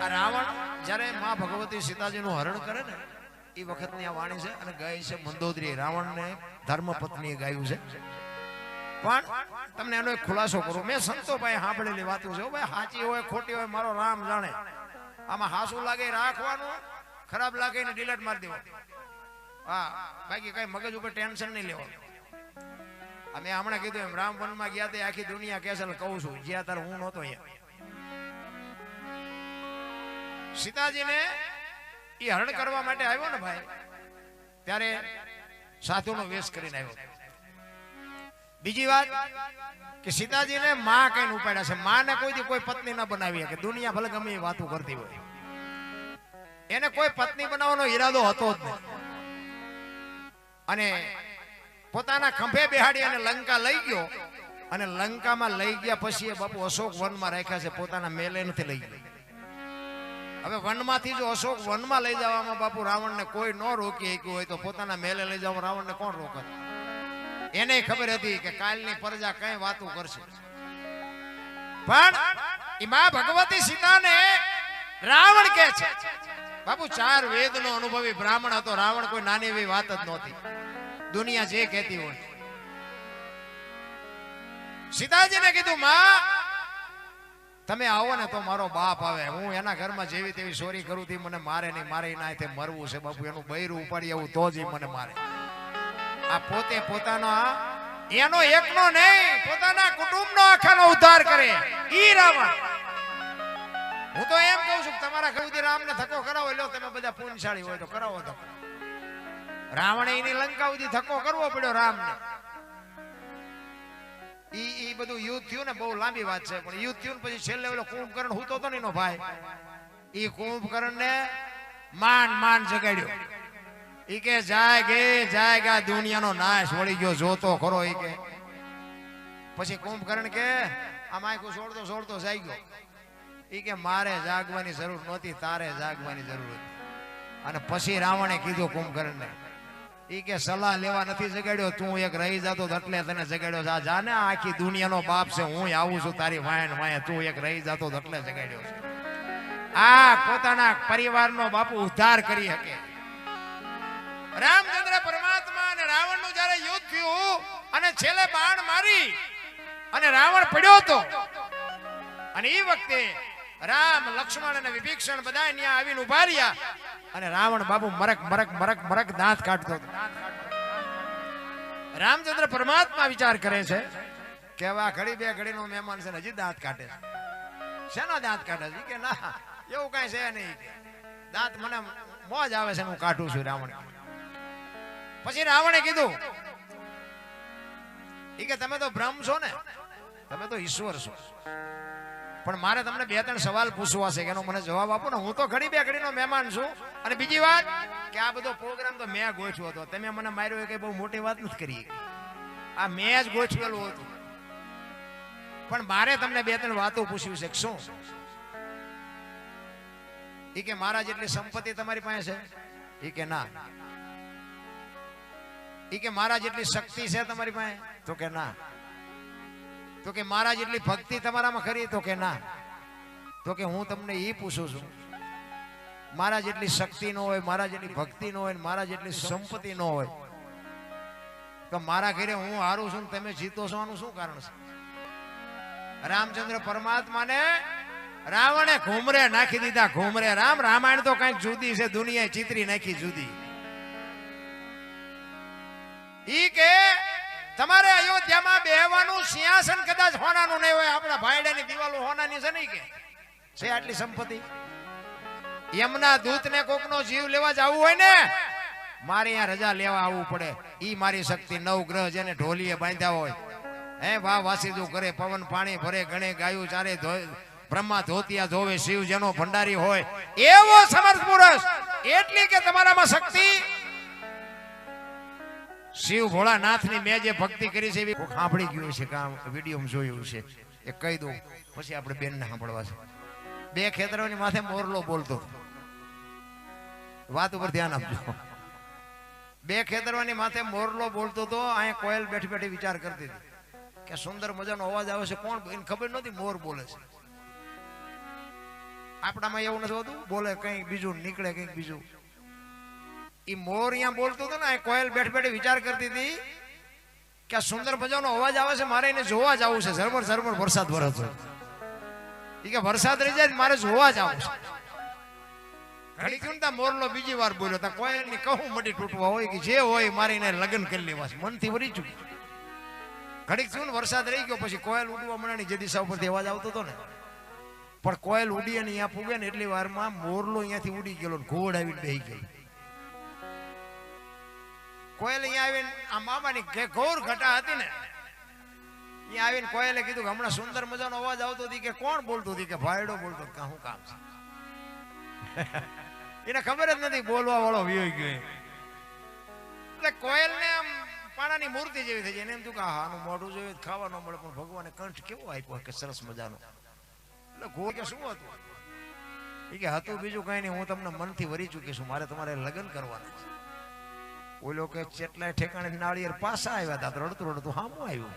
આ રાવણ જ્યારે માં ભગવતી સીતાજીનું હરણ કરે ને એ વખતની આ વાણી છે અને ગાય છે મંદોદરી. રાવણને ધર્મપત્નીએ ગાયું છે. પણ તમને એનો એક ખુલાસો કરું. મેં સંતો ભાઈ સાંભળેલી વાતો છે. ભાઈ સાચી હોય ખોટી હોય મારો રામ જાણે. આમાં હાસું લાગે રાખવાનું, ખરાબ લાગે ને ડિલેટ મારી દેવાનું. હા, બાકી કઈ મગજ ઉપર ટેન્શન નહીં લેવાનું. અમે હમણાં કીધું એમ રામ વનમાં ગયા તે આખી દુનિયા કેસલ કહું છું જ્યાં તાર હું નહોતો અહીંયા. સીતાજીને એ હરણ કરવા માટે આવ્યો ને ભાઈ, ત્યારે સાધુનો વેશ કરીને આવ્યો. બીજી વાત કે સીતાજીને માં કઈ ઉપાડ્યા છે. માને કોઈ કોઈ પત્ની ના બનાવી કે દુનિયા ભલે ગમે એ વાતો કરતી હોય, એને કોઈ પત્ની બનાવવાનો ઈરાદો હતો જ નહીં. અને પોતાના ખંભે બેહાડી અને લંકા લઈ ગયો. અને લંકામાં લઈ ગયા પછી એ બાપુ અશોક વનમાં રાખ્યા છે. પોતાના મેલે નથી લઈ ગયો. હવે વનમાંથી જો અશોક વનમાં લઈ જવામાં બાપુ રાવણને કોઈ ન રોકી શક્યું હોય તો પોતાના મેલે લઈ જવા રાવણને કોણ રોકે? એને ખબર હતી કે કાલની પ્રજા કઈ વાતો કરશે. પણ માં ભગવતી સીતાને રાવણ કે છે બાપુ 4 વેદનો અનુભવી બ્રાહ્મણ હતો. રાવણ કોઈ નાની એવી વાત જ નહોતી. દુનિયા જે કહેતી હોય. સીતાજીને કીધું માં તમે આવો ને તો મારો બાપ આવે. હું એના ઘરમાં જેવી તેવી ચોરી કરું થી મને મારે નહીં. મારે ના તે મરવું છે બાપુ. એનું બૈરું ઉપાડી આવું તો જ મને મારે. આ પોતે પોતાના એનો એકનો નહીં પોતાના કુટુંબનો આખાનો ઉદ્ધાર કરે ઈ રાવણ. હું તો એમ કહું છું તમારા ઘરથી રામને ધક્કો કરાવો. લો તમે બધા પુણ્યશાળી હોય તો કરાવો ધક્કો. રાવણે એની લંકા સુધી ધક્કો કરવો પડ્યો રામને. ઈ બધું યુદ્ધ થયું ને બહુ લાંબી વાત છે. પણ યુદ્ધ થયું પછી છેલ્લે ઓલો કુંભકર્ણ હુતો તો એનો ભાઈ. ઈ કુંભકર્ણ ને માન જગાડ્યો. ઈ કે જાયગા દુનિયાનો નાશ વળી ગયો જોતો ખરો. ઈ કે પછી કુંભકર્ણ કે આ માયકું છોડતો જાય ગયો. ઈ કે મારે જાગવાની જરૂર નહોતી, તારે જાગવાની જરૂર હતી. અને પછી રાવણે કીધું કુંભકર્ણને ઈ કે સલાહ લેવા નથી જગાડ્યો, તું એક રહી જાતો એટલે તને જગાડ્યો. જા ને આખી દુનિયાનો બાપ છે, હું આવું છું તારી વાય તું એક રહી જાતો એટલે જગાડ્યો છે. આ પોતાના પરિવારનો બાપુ ઉદ્ધાર કરી શકે. રામચંદ્ર પરમાત્મા અને રાવણનું જ્યારે યુદ્ધ થયું અને છેલ્લે બાણ મારી અને રાવણ પડ્યો હતો. અને એ વખતે રામ લક્ષ્મણ અને વિભીષણ બધા ત્યાં આવીને ઉભા રહ્યા. અને રાવણ બાબુ મરક દાંત કાઢતો હતો. રામચંદ્ર પરમાત્મા વિચાર કરે છે કે હવે આ ઘડી બે ઘડીનો મહેમાન છે હજી દાંત કાઢે છે. શેનો દાંત કાઢે છે? કે ના એવું કઈ છે નહીં, દાંત મને મોજ આવે છે હું કાઢું છું. રાવણ પછી રાવણે કીધું કે તમે તો બ્રહ્મ છો ને, તમે તો ઈશ્વર છો, પણ મારે તમને 2-3 સવાલ પૂછવા છે કે એનો મને જવાબ આપો ને. હું તો ઘડી બે ઘડીનો મહેમાન છું. અને બીજી વાત કે આ બધો પ્રોગ્રામ તો મેં ગોઠવ્યો હતો. તમે મને માર્યો એ કઈ બહુ મોટી વાત નથી કરી. આ મેં જ ગોઠવેલું હતું. પણ મારે તમને 2-3 વાતો પૂછવી છે. શું? ઈ કે મારા જેટલી સંપત્તિ તમારી પાસે છે? ઈ કે ના. ઈ કે મારા જેટલી શક્તિ છે તમારી પાસે? તો કે ના. તો કે મારા જેટલી ભક્તિ તમારામાં ખરી? તો કે ના. તો કે હું તમને એ પૂછું છું, મારા જેટલી શક્તિ ન હોય, મારા જેટલી ભક્તિ ન હોય, મારા જેટલી સંપત્તિ ન હોય તો મારા ઘરે હું હારું છું તમે જીતો છો, આનું શું કારણ છે? રામચંદ્ર પરમાત્માને રાવણે ઘુમરે નાખી દીધા. ઘુમરે રામાયણ તો કઈક જુદી છે, દુનિયાએ ચિત્રી નાખી જુદી. ઈ કે તમારે અયોધ્યામાં બેહવાનું સિંહાસન કદાચ હોનાનું નહીં હોય, આપણા ભાઈડાની દિવાલો હોનાની છે નહીં. કે છે આટલી સંપત્તિ? યમના દૂતને કોકનો જીવ લેવા જવું હોય ને મારે અહીંયા રજા લેવા આવવું પડે. ઈ મારી શક્તિ. 9 ગ્રહ જેને ઢોલીએ બાંધ્યા હોય, હે વાહ વાસીદું કરે, પવન પાણી ભરે, ગણે ગાયું ચારે, બ્રહ્મા ધોતિયા ધોવે, શિવ જેનો ભંડારી હોય એવો સમર્થ પુરુષ. એટલી કે તમારામાં શક્તિ. શિવ ભોળાનાથની મેં જે ભક્તિ કરી છે એવી સાંભળી ગયું છે, કામ વિડીયો જોયું છે, એ કહી દઉં પછી આપણે બેનને સાંભળવા છે. 2 ખેતરોની માથે મોરલો બોલતો, વાત ઉપર ધ્યાન આપજો. 2 ખેતરોની માથે મોરલો બોલતો તો અહીંયા કોયલ બેઠી બેઠી વિચાર કરતી હતી કે સુંદર મજાનો અવાજ આવે છે, કોણ? એને ખબર નહોતી મોર બોલે છે. આપણામાં એવું નથી હોતું, બોલે કંઈક બીજું નીકળે કંઈક બીજું. એ મોર અહીંયા બોલતો હતો ને, કોયલ બેઠ બેઠે વિચાર કરતી હતી કે આ સુંદર મજાનો અવાજ આવે છે, મારે એને જોવા જવું છે. ઝરમર ઝરમર વરસાદ વરસતો, એ કે વરસાદ રહી જાય મારે જોવા જવું છે. ઘડી ચૂંટા મોરલો બીજી વાર બોલ્યો, તા કોયલ ની કહું મટી તૂટવા હોય કે જે હોય મારે એને લગ્ન કરી લેવા છે, મનથી વરી ચૂકી. ઘડીક થયું ને વરસાદ રહી ગયો, પછી કોયલ ઉડવા મળ્યાની જે દિશા ઉપરથી અવાજ આવતો હતો ને, પણ કોયલ ઉડી અને અહીંયા પૂગે ને એટલી વારમાં મોરલો અહીંયાથી ઉડી ગયેલો, ઘોડ આવીને બેહી ગઈ. કોયલ અહીંયા આવીને આ મામાની ઘોર ઘટા હતી ને, અહીંયા આવીને કોયલે કીધું કે હમણાં સુંદર મજાનો અવાજ આવતો હતી, કે કોણ બોલતું હતી? કે ભાયડો બોલતો. શું કામ છે? એને ખબર જ નથી, બોલવા વાળો વિયો ગયો. એટલે કોયલ ને આમ પાણાની મૂર્તિ જેવી થઈ જાય. એને એમ થયું કે આનું મોઢું જોયું ખાવા ન મળે, પણ ભગવાને કંઠ કેવો આપ્યો કે સરસ મજાનો. એટલે ઘોર કે શું હતું? એ કે હતું બીજું કઈ નહીં, હું તમને મનથી વરી ચૂકી છું, મારે તમારે લગ્ન કરવાના છે. ઓલો કે ચેટલાય ઠેકાણે નાળિયેર પાછા આવ્યા હતા, રડતું રડતું હામું આવ્યું.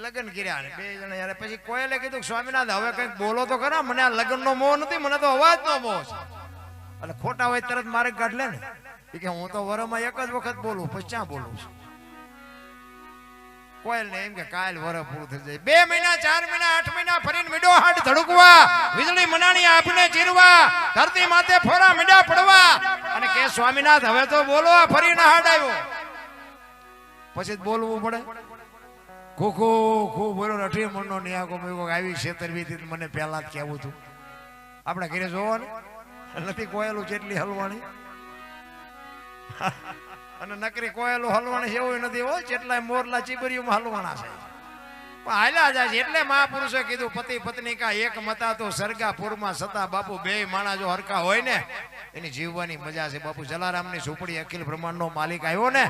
લગ્ન કર્યા ને બે જણા. યાર પછી કોયલે કીધું સ્વામિનાથ હવે કઈક બોલો તો ખરા, મને આ લગ્ન નો મોહ નથી, મને તો અવાજ નો મોહ છે. એટલે ખોટા હોય તરત મારે કાઢ લે ને. કે હું તો વરમાં એક જ વખત બોલું, પછી ક્યાં બોલું છું? કોયલ ને એમ કે કાલ વર પૂરું થઈ જાય. 2 મહિના 4 મહિના 8 મહિના ફરીને મીડો હાટ ધડકવા, વીજળી મનાણી આપને ચીરવા, ધરતી માથે ફોરા મીડા પડવા, અને કે સ્વામિનાથ હવે તો બોલો, ફરીને હાટ આવ્યો. પછી બોલવું પડે. ખોખો ખો બોલો, અઠી મણનો નિયાકો મેકો આવી છેતરવી મને પહેલા જ કહેવું હતું. આપણે ઘરે જોવાનું નથી કોયલું જેટલી હલવાણી, અને નકરી કોયલું હલવાણી એવું નથી હો, જેટલા મોરલા ચીબરીઓમાં હલવાના છે. પણ હાલ્યા જાય છે. એટલે મહાપુરુષે કીધું પતિ પત્ની કા એક મતા તો સરગાપુરમાં સતા. બાપુ બે માણા જો હરખા હોય ને એની જીવવાની મજા છે. બાપુ જલારામની ઝૂંપડી અખિલ બ્રહ્માંડનો માલિક આવ્યો ને,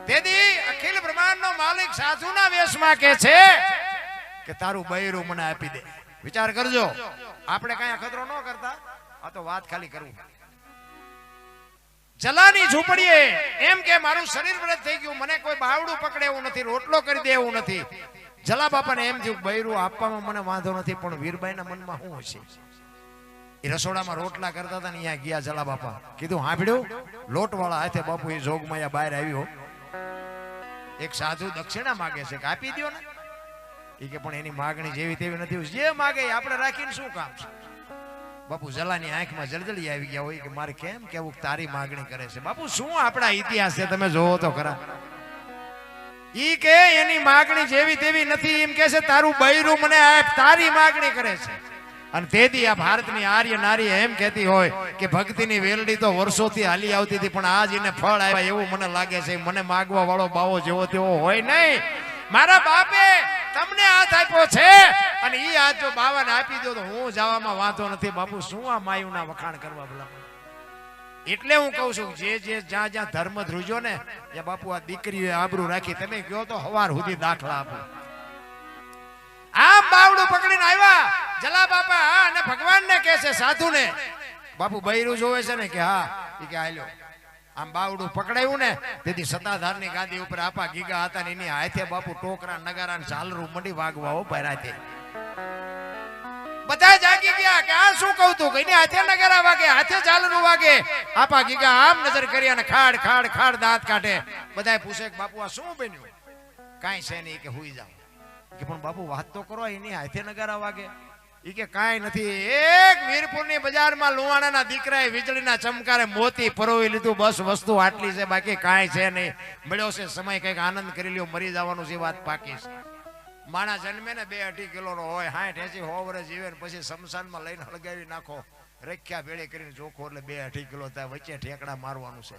તેથી અખિલ બ્રહ્માંડનો માલિક સાધુના વેશમાં કે છે કે તારું બૈરું મને આપી દે. વિચાર કરજો, આપણે કઈ અખતરો ન કરતા, આ તો વાત ખાલી કરવું. જલાની ઝૂંપડીએ એમ કે મારું શરીર વ્રત થઈ ગયું, મને કોઈ બાવડું પકડે એવું નથી, રોટલો કરી દે એવું નથી. જલા બાપાને એમ થયું બૈરું આપવામાં મને વાંધો નથી, પણ વીરબાઈના મનમાં શું હશે? એ રસોડામાં રોટલા કરતા હતા ને અહીંયા ગયા જલા બાપા. કીધું સાંભળ્યું, લોટવાળા હાથે બાપુ એ જોગમાં બહાર આવ્યો. એક સાધુ દક્ષિણા માગે છે કે આપી દો ને. એ કે પણ એની માગણી જેવી તેવી નથી, જે માગે આપણે રાખીને શું કામ છે? બાપુ જલાની આંખમાં જળજળી આવી ગયા હોય કે મારે કેમ કેવું તારી માગણી કરે છે. બાપુ શું આપણા ઇતિહાસ છે, તમે જોવો તો ખરા. ઈ કે એની માગણી જેવી તેવી નથી, એમ કે છે તારું બૈરું મને આપ, તારી માગણી કરે છે. અને તેથી આ ભારતની આર્ય નારી એમ કહેતી હોય કે ભક્તિની વેલડી તો વર્ષોથી હાલી આવતી હતી, પણ આજ એને ફળ આવ્યા એવું મને લાગે છે. મને માગવા વાળો બાવો જેવો તેવો હોય નહીં. મારા બાપે તમને હાથ આપ્યો છે, અને ઈ હાથ જો બાવાને આપી દો તો હું જવામાં વાંધો નથી. બાપુ શું આ માયુના વખાણ કરવા ભલા? એટલે હું કહું છું જે જ્યાં જ્યાં ધર્મ ધ્રુજો ને ત્યાં બાપુ આ દીકરીઓએ આબરૂ રાખી. તમે કહો તો હવાર સુધી દાખલા આપો. આમ બાવડું પકડીને આવ્યા જલા બાપા અને ભગવાનને કહે છે સાધુને, બાપુ બૈરું જોવે છે ને? કે હા. એ કે હાલ્યો. આમ બાવડું પકડાયું ને તેથી સત્તાધારની ગાદી ઉપર આપા ગીગા હતા ને એની હાથે બાપુ ટોકરા નગારા ને ઝાલરું મંડી વાગવા હો ભરાતે. બધા જાગી ગયા કે આ શું કહું તું? એની હાથે નગારા વાગે, હાથે ઝાલરું વાગે. આપા ગીગા આમ નજર કરી અને ખાડ ખાડ ખાડ દાંત કાઢે. બધાય પૂછે કે બાપુ આ શું બન્યું? કાંઈ છે નહીં. કે હુઈ જાવ. કે પણ બાપુ વાત તો કરો, એની હાથે નગારા વાગે. ઈ કે કાંઈ નથી, એક વીરપુરની બજારમાં લુવાણાના દીકરાએ વીજળીના ચમકારે મોતી પરોવી લીધું, બસ વસ્તુ આટલી છે, બાકી કાંઈ છે નહીં. મળ્યો છે સમય, કંઈક આનંદ કરી લ્યો, મરી જવાનું છે વાત પાકી છે. માણા જન્મે ને 2-2.5 કિલોનો હોય, 60-80-100 વર્ષ જીવે ને પછી શમશાનમાં લઈને હળગાવી નાખો, રખ્યા ભેળી કરીને ચોખ્ખો, એટલે 2-2.5 કિલો થાય. વચ્ચે ઠેકડા મારવાનું છે.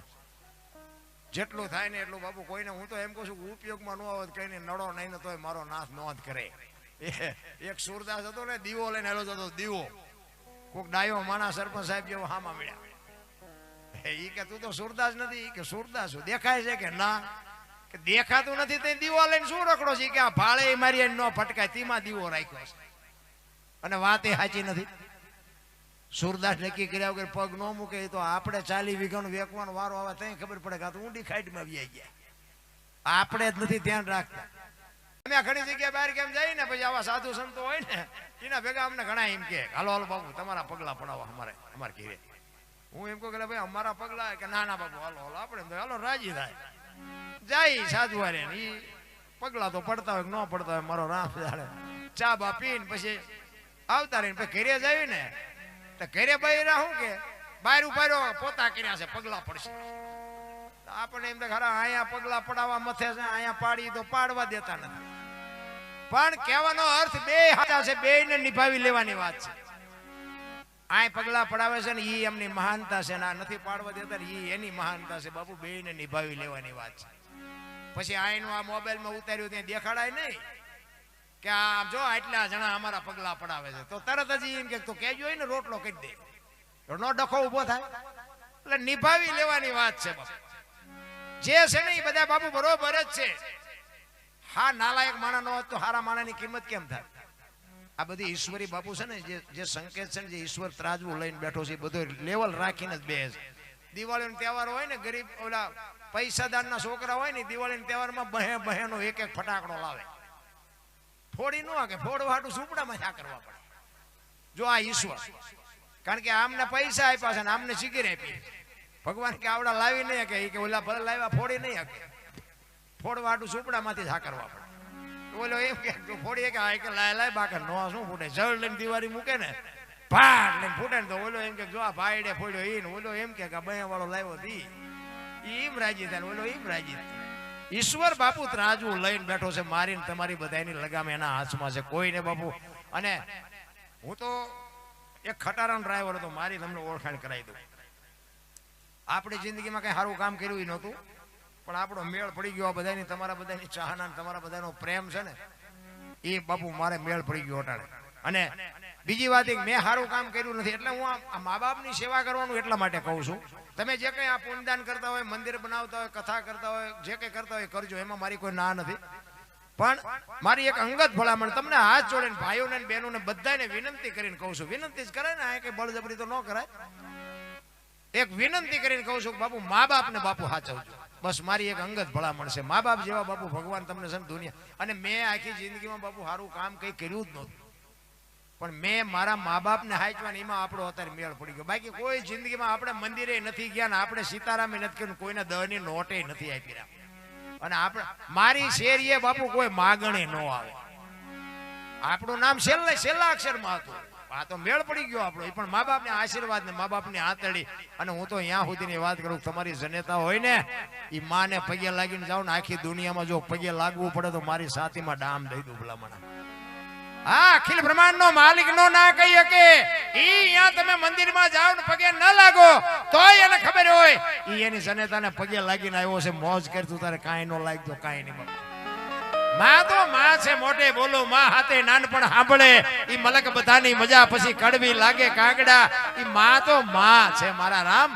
જેટલું થાય ને એટલું બાપુ. કોઈને હું તો એમ કહું છું ઉપયોગમાં ન આવે કઈ નડો નહીં ને તોય મારો નાશ નોંધ કરે. એક સુરદાસ હતો ને, દીવો લઈને હેલો જતો. દીવો કોક ડાયો માણા સરપંચ સાહેબ જેવો હામાં મળ્યા. ઈ કે તું તો સુરદાસ નથી. કે સુરદાસ દેખાય છે? કે ના. કે દેખાતું નથી તે દીવો લઈને શું રખડો છે? કે આ ભાળે મારી ન ફટકાય તેમાં દીવો રાખ્યો છે, અને વાત એ સાચી નથી. સુરદાસ નક્કી કર્યા વગર પગ ન મૂકે તો આપણે 40 વીઘાનું વેકવાનો વારો આવે ત્યાં ખબર પડે કે આ તો ઊંડી ખાઈટમાં વ્યાઈ ગયા. આપણે જ નથી ધ્યાન રાખતા. અમે ઘણી જગ્યાએ બહાર કેમ જઈએ ને પછી આવા સાધુ સંતો હોય ને એના ભેગા અમને ઘણા એમ કે હાલો હાલો બાપુ તમારા પગલા પડાવો અમારે ઘીરે. હું એમ કહું કે ભાઈ અમારા પગલા કે ના ના બાપુ હાલો હાલો આપણે હાલો રાજી થાય જાય સાધુ વારે ઈ પગલા તો પડતા હોય ન પડતા હોય મારો રામ જાણે ચા બા પીને પછી આવતા રહીને પછી ઘરે જાય ને તો ઘરે બૈરા શું કે બહાર ઉપાડ્યો પોતા કર્યા છે પગલા પડશે. આપણે એમ ખરા અહીંયા પગલા પડાવવા મથે છે અહીંયા પાડી તો પાડવા દેતા નથી. પણ કહેવાનો અર્થ બે હાથા છે, બે ને નિભાવી લેવાની વાત છે. આ પગલા પડાવે છે ને ઈ એમની મહાનતા છે ને આ નથી પાડવા દેતા ને ઈ એની મહાનતા છે. બાપુ બે ને નિભાવી લેવાની વાત છે. પછી આઈનું આ મોબાઈલમાં ઉતાર્યું ત્યાં દેખાડાય નહીં કે આ જો આટલા જણા અમારા પગલા પડાવે છે તો તરત જ એમ કે તો કેજો ને રોટલો કરી દે નો ડખો ઉભો થાય. એટલે નિભાવી લેવાની વાત છે બાપુ. જે છે ને એ બધા બાપુ બરોબર જ છે. હા નાલાયક માણસ નો હોત તો હારા માણસની કિંમત કેમ થાય? આ બધી ઈશ્વરી બાપુ છે ને જે સંકેત છે ને જે ઈશ્વર ત્રાજવું લઈને બેઠો છે બધો લેવલ રાખીને જ બેસે. દિવાળીનો તહેવાર હોય ને ગરીબ ઓલા પૈસાદારના છોકરા હોય ને દિવાળીના તહેવારમાં બહેનો એક એક ફટાકડો લાવે. ફોડી નો કે ફોડવા હાટું ઝૂંપડામાં શા કરવા પડે? જો આ ઈશ્વર, કારણ કે આમને પૈસા આપ્યા છે ને આમને સિગીર આપી. ભગવાન કે આવડા લાવી નહીં કે ઓલા ભલે લાવ્યા ફોડી નહીં શકે. ફોડવા હાટું ઝૂંપડામાંથી શા કરવા પડે? ઓલો એમ કે ફોડી કે આ કે લાય બાકા નો શું ફૂટે જળ લઈને દિવાળી મૂકે ને ભાગ લઈને ફૂટે ને તો ઓલો એમ કે જો આ ભાઈડે ફોડ્યો ઈ ને ઓલો એમ કે બયા વાળો લાવ્યો તી એમ રાજી થાય ઓલો એમ રાજી થાય. ઈશ્વર બાપુ ત્રાજવું લઈને બેઠો છે. મારીને તમારી બધાની લગામ એના હાથમાં છે. કોઈને બાપુ અને હું તો એક ખટારાનો ડ્રાઈવર હતો. મારી તમને ઓળખાણ કરાવી દઉં. આપણી જિંદગીમાં કઈ સારું કામ કર્યું નહોતું પણ આપણો મેળ પડી ગયો. બધાની તમારા બધાની ચાહના તમારા બધાનો પ્રેમ છે ને એ બાપુ મારે મેળ પડી ગયો અટાણે. અને બીજી વાત એ મેં સારું કામ કર્યું નથી એટલે હું આ મા બાપની સેવા કરવાનું એટલા માટે કહું છું. તમે જે કંઈ આ પુણ્યદાન કરતા હોય, મંદિર બનાવતા હોય, કથા કરતા હોય, જે કંઈ કરતા હોય કરજો, એમાં મારી કોઈ ના નથી. પણ મારી એક અંગત ભલામણ તમને હાથ જોડીને ભાઈઓને બહેનોને બધાને વિનંતી કરીને કહું છું. વિનંતી જ કરાય ને, આ કઈ બળજબરી તો ન કરાય. એક વિનંતી કરીને કહું છું બાપુ મા બાપને બાપુ સાચવજો. બસ મારી એક અંગત ભલામણ છે. મા બાપ જેવા બાપુ ભગવાન તમને છે ને દુનિયા. અને મેં આખી જિંદગીમાં બાપુ સારું કામ કઈ કર્યું જ નહોતું પણ મેં મારા મા બાપને હાચવા એમાં આપણો અત્યારે મેળ પડી ગયો. બાકી કોઈ જિંદગીમાં આપણે મંદિરે નથી ગયા ને આપણે સીતારામે નથી કર્યું, કોઈને દહની નોટે નથી આપી રહ્યા. અને આપણે મારી શેરીએ બાપુ કોઈ માગણે ન આવે. આપણું નામ છેલ્લા અક્ષરમાં હતું. આ તો મેળ પડી ગયો આપણો. એ પણ મા બાપને આશીર્વાદ ને મા બાપની આંતરડી. અને હું તો અહીંયા સુધીની વાત કરું તમારી જનેતા હોય ને એ માને પગે લાગીને જાવ ને આખી દુનિયામાં જો પગે લાગવું પડે તો મારી સાથીમાં ડામ દઈ દઉં ભલામણ. હા અખિલ બ્રહ્માંડ નો માલિક નો ના કહી શકે. અહીંયા તમે મંદિરમાં જાઓ ને પગે ન લાગો તોય એને ખબર હોય ઈ એની જનેતાને પગે લાગીને આવ્યો છે. મોજ કરતું તારે કાંઈ ન લાગતો કાંઈ નહીં. માં તો માં છે મોટે બોલો માં હાથે નાનપણ સાંભળે ઈ મલક બધાની મજા પછી કડવી લાગે કાગડા. ઈ માં તો માં છે મારા રામ.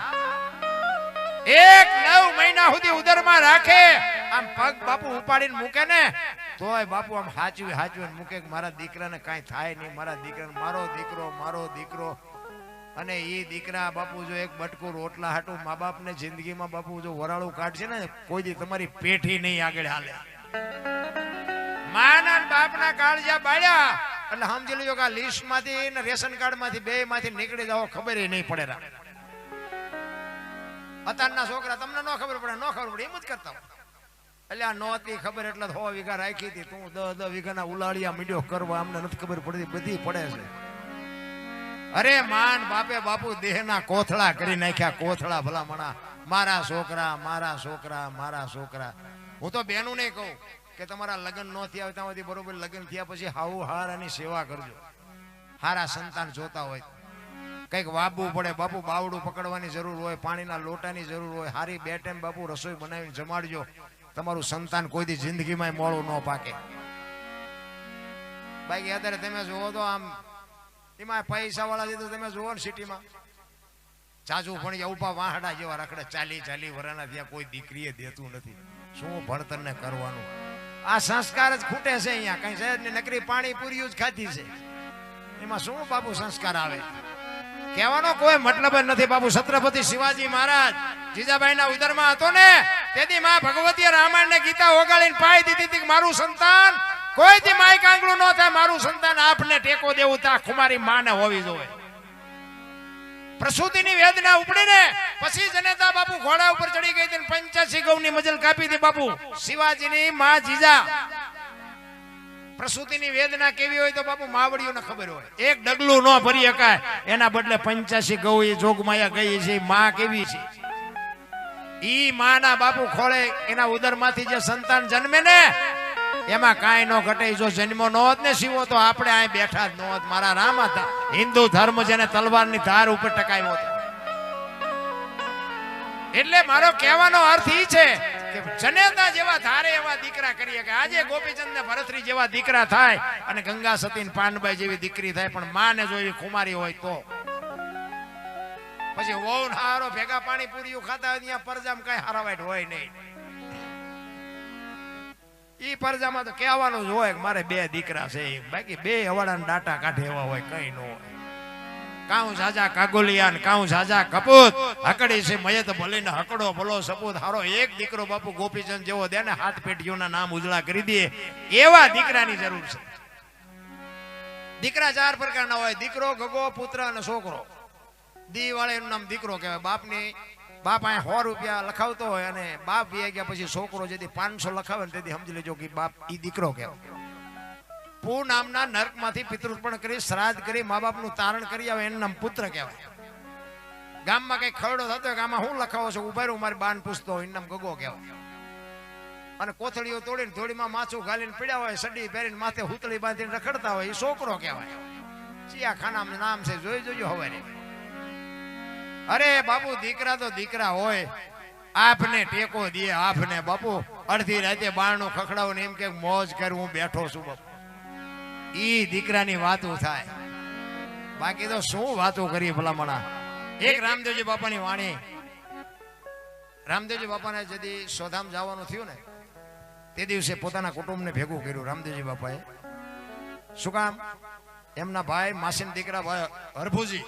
9 મહિના સુધી ઉદરમાં રાખે આમ પગ બાપુ ઉપાડીને મૂકે ને તોય બાપુ આમ હાચવી મૂકે કે મારા દીકરાને કાંઈ થાય નહીં. મારા દીકરાને મારો દીકરો. અને એ દીકરા બાપુ જો એક બટકું રોટલા હાટું મા બાપને જિંદગીમાં બાપુ જો વરાળું કાઢશે ને કોઈ દી તમારી પેઠી નહીં આગળ હાલે. માના બાપના કાળજા બાળ્યા એટલે સમજી લેજો કે આ લિસ્ટ માંથી ને રેશન કાર્ડ માંથી બે માંથી નીકળી જાવ ખબર નહીં પડે. અત્યારના છોકરા તમને ન ખબર પડે એમ જ કરતા હોય. એટલે આ નહોતી ખબર એટલે 100 વીઘા રાખી હતી તું 10 વીઘાના ઉલાળિયા મીડિયો કરવા અમને નથી ખબર પડતી બધી પડે છે. અરે માન બાપે બાપુ દેહના કોથળા કરી નાખ્યા. કોથળા ભલામણા મારા છોકરા. હું તો બેનું નહીં કહું કે તમારા લગ્ન ન થયા હોય ત્યાંથી બરોબર લગ્ન થયા પછી હારાની સેવા કરજો. હારા સંતાન જોતા હોય કંઈક વાબવું પડે બાપુ બાવડું પકડવાની જરૂર હોય, પાણીના લોટાની જરૂર હોય, હારી 2 ટાઈમ બાપુ રસોઈ બનાવીને જમાડજો. તમારું સંતાન કોઈ દી જિંદગીમાં મોડું ન પાકે. બાકી અત્યારે તમે જુઓ તો આમ એમાં પૈસા વાળા તો તમે જુઓ ને સિટીમાં ચાચુ પણ ઉભા વાહડા જેવા રખડે 40 વર્ષના ત્યાં કોઈ દીકરીએ દેતું નથી. શું ભણતર ને કરવાનું? આ સંસ્કાર જ ખૂટે છે અહીંયા. કઈ સાહેબ ને નકરી પાણી પૂરી જ ખાધી છે. એમાં શું બાપુ સંસ્કાર આવે? કહેવાનો કોઈ મતલબ જ નથી બાપુ. છત્રપતિ શિવાજી મહારાજ જીજાબાઈના ઉદરમાં હતો ને તેથી માં ભગવતીએ રામાયણ ને ગીતા ઓગાળીને પાઈ દીધી હતી કે મારું સંતાન કોઈ દી માય કાંગળું ન થાય મારું સંતાન આપને ટેકો દેવું તા કુમારી માને હોવી જોઈએ. પ્રસૂતિની વેદના ઉપડીને પછી જનેતા બાપુ ઘોડા ઉપર ચડી ગઈ હતી 85 ગૌની મજલ કાપી હતી બાપુ. શિવાજીની માં જીજા પ્રસૂતિની વેદના કેવી હોય તો બાપુ માવડીઓને ખબર હોય. એક ડગલું ન ભરી શકાય એના બદલે 85 ગૌ એ જોગમાયા ગઈ છે. માં કેવી છે ઈ માના બાપુ ખોળે એના ઉદરમાંથી જે સંતાન જન્મે ને એમાં કાંઈ નો ઘટે. જો જન્મો નો હોત ને શિવો તો આપણે અહીં બેઠા જ ન હોત. મારા રામ હતા હિન્દુ ધર્મ જેને તલવારની ધાર ઉપર ટકાવ્યો હતો. એટલે મારો કહેવાનો અર્થ ઈ છે કે જનેતા જેવા ધારે એવા દીકરા કરીએ કે આજે ગોપીચંદ ને ભરતરી જેવા દીકરા થાય અને ગંગા સતી ને પાનબાઈ જેવી દીકરી થાય. પણ માને જો એવી કુમારી હોય તો પછી વહુ હારો ભેગા પાણી પૂરીઓ ખાતા હોય ત્યાં પરજામ કઈ હારાવાટ હોય નહીં. ઈ પરજામાં તો કહેવાનું જ હોય મારે 2 દીકરા છે. બાકી 2 હવાડા ડાટા કાઢે એવા હોય કઈ ન હોય. કાઉ જાજા કાગોલિયા ને કાઉ જાજા કપૂત હકડી છે મયત ભલે ને હકડો ભલો સપૂત. હારો એક દીકરો બાપુ ગોપીચંદ જેવો દે ને હાથ પેટીઓના નામ ઉજળા કરી દે એવા દીકરાની જરૂર છે. દીકરા 4 પ્રકારના હોય. દીકરો, ગગો, પુત્ર અને છોકરો. દી વાળાનું નામ દીકરો કહેવાય. બાપની બાપ અહીં 100 રૂપિયા લખાવતો હોય અને બાપ વી ગયા પછી છોકરો જેથી 500 લખાવે ને તેથી સમજી લેજો કે બાપ ઈ દીકરો કહેવાય. પૂ નામના નરકમાંથી પિતૃપણ કરી શ્રાદ્ધ કરી મા બાપનું તારણ કરી આવે એનું નામ પુત્ર કહેવાય. ગામમાં કઈ ખરડો થતો હોય આમાં હું લખાવો છો ઉભા રહું મારી બાન પૂછતો હોય એનું નામ ગગો કહેવાય. અને કોથળીઓ તોડીને થોડીમાં માછું ઘાલીને પીડ્યા હોય સડી પહેરીને માથે હુતળી બાંધીને રખડતા હોય એ છોકરો કહેવાય. ચિયા ખાનાનું નામ છે જોઈ જોજો હવે. અરે બાપુ દીકરા તો દીકરા હોય. આપને ટેકો દે આપને બાપુ અડધી રાતે બારણું ખખડાવો ને એમ કે મોજ કર હું બેઠો છું બાપુ. ઈ દીકરાની વાતો થાય. બાકી તો શું વાતો કરીએ ભલામણા. એક રામદેવજી બાપાની વાણી. રામદેવજી બાપાને જદી સોધામ જવાનું થયું ને તે દિવસે પોતાના કુટુંબને ભેગું કર્યું રામદેવજી બાપાએ. શું કામ? એમના ભાઈ માસીના દીકરા ભાઈ હરભુજી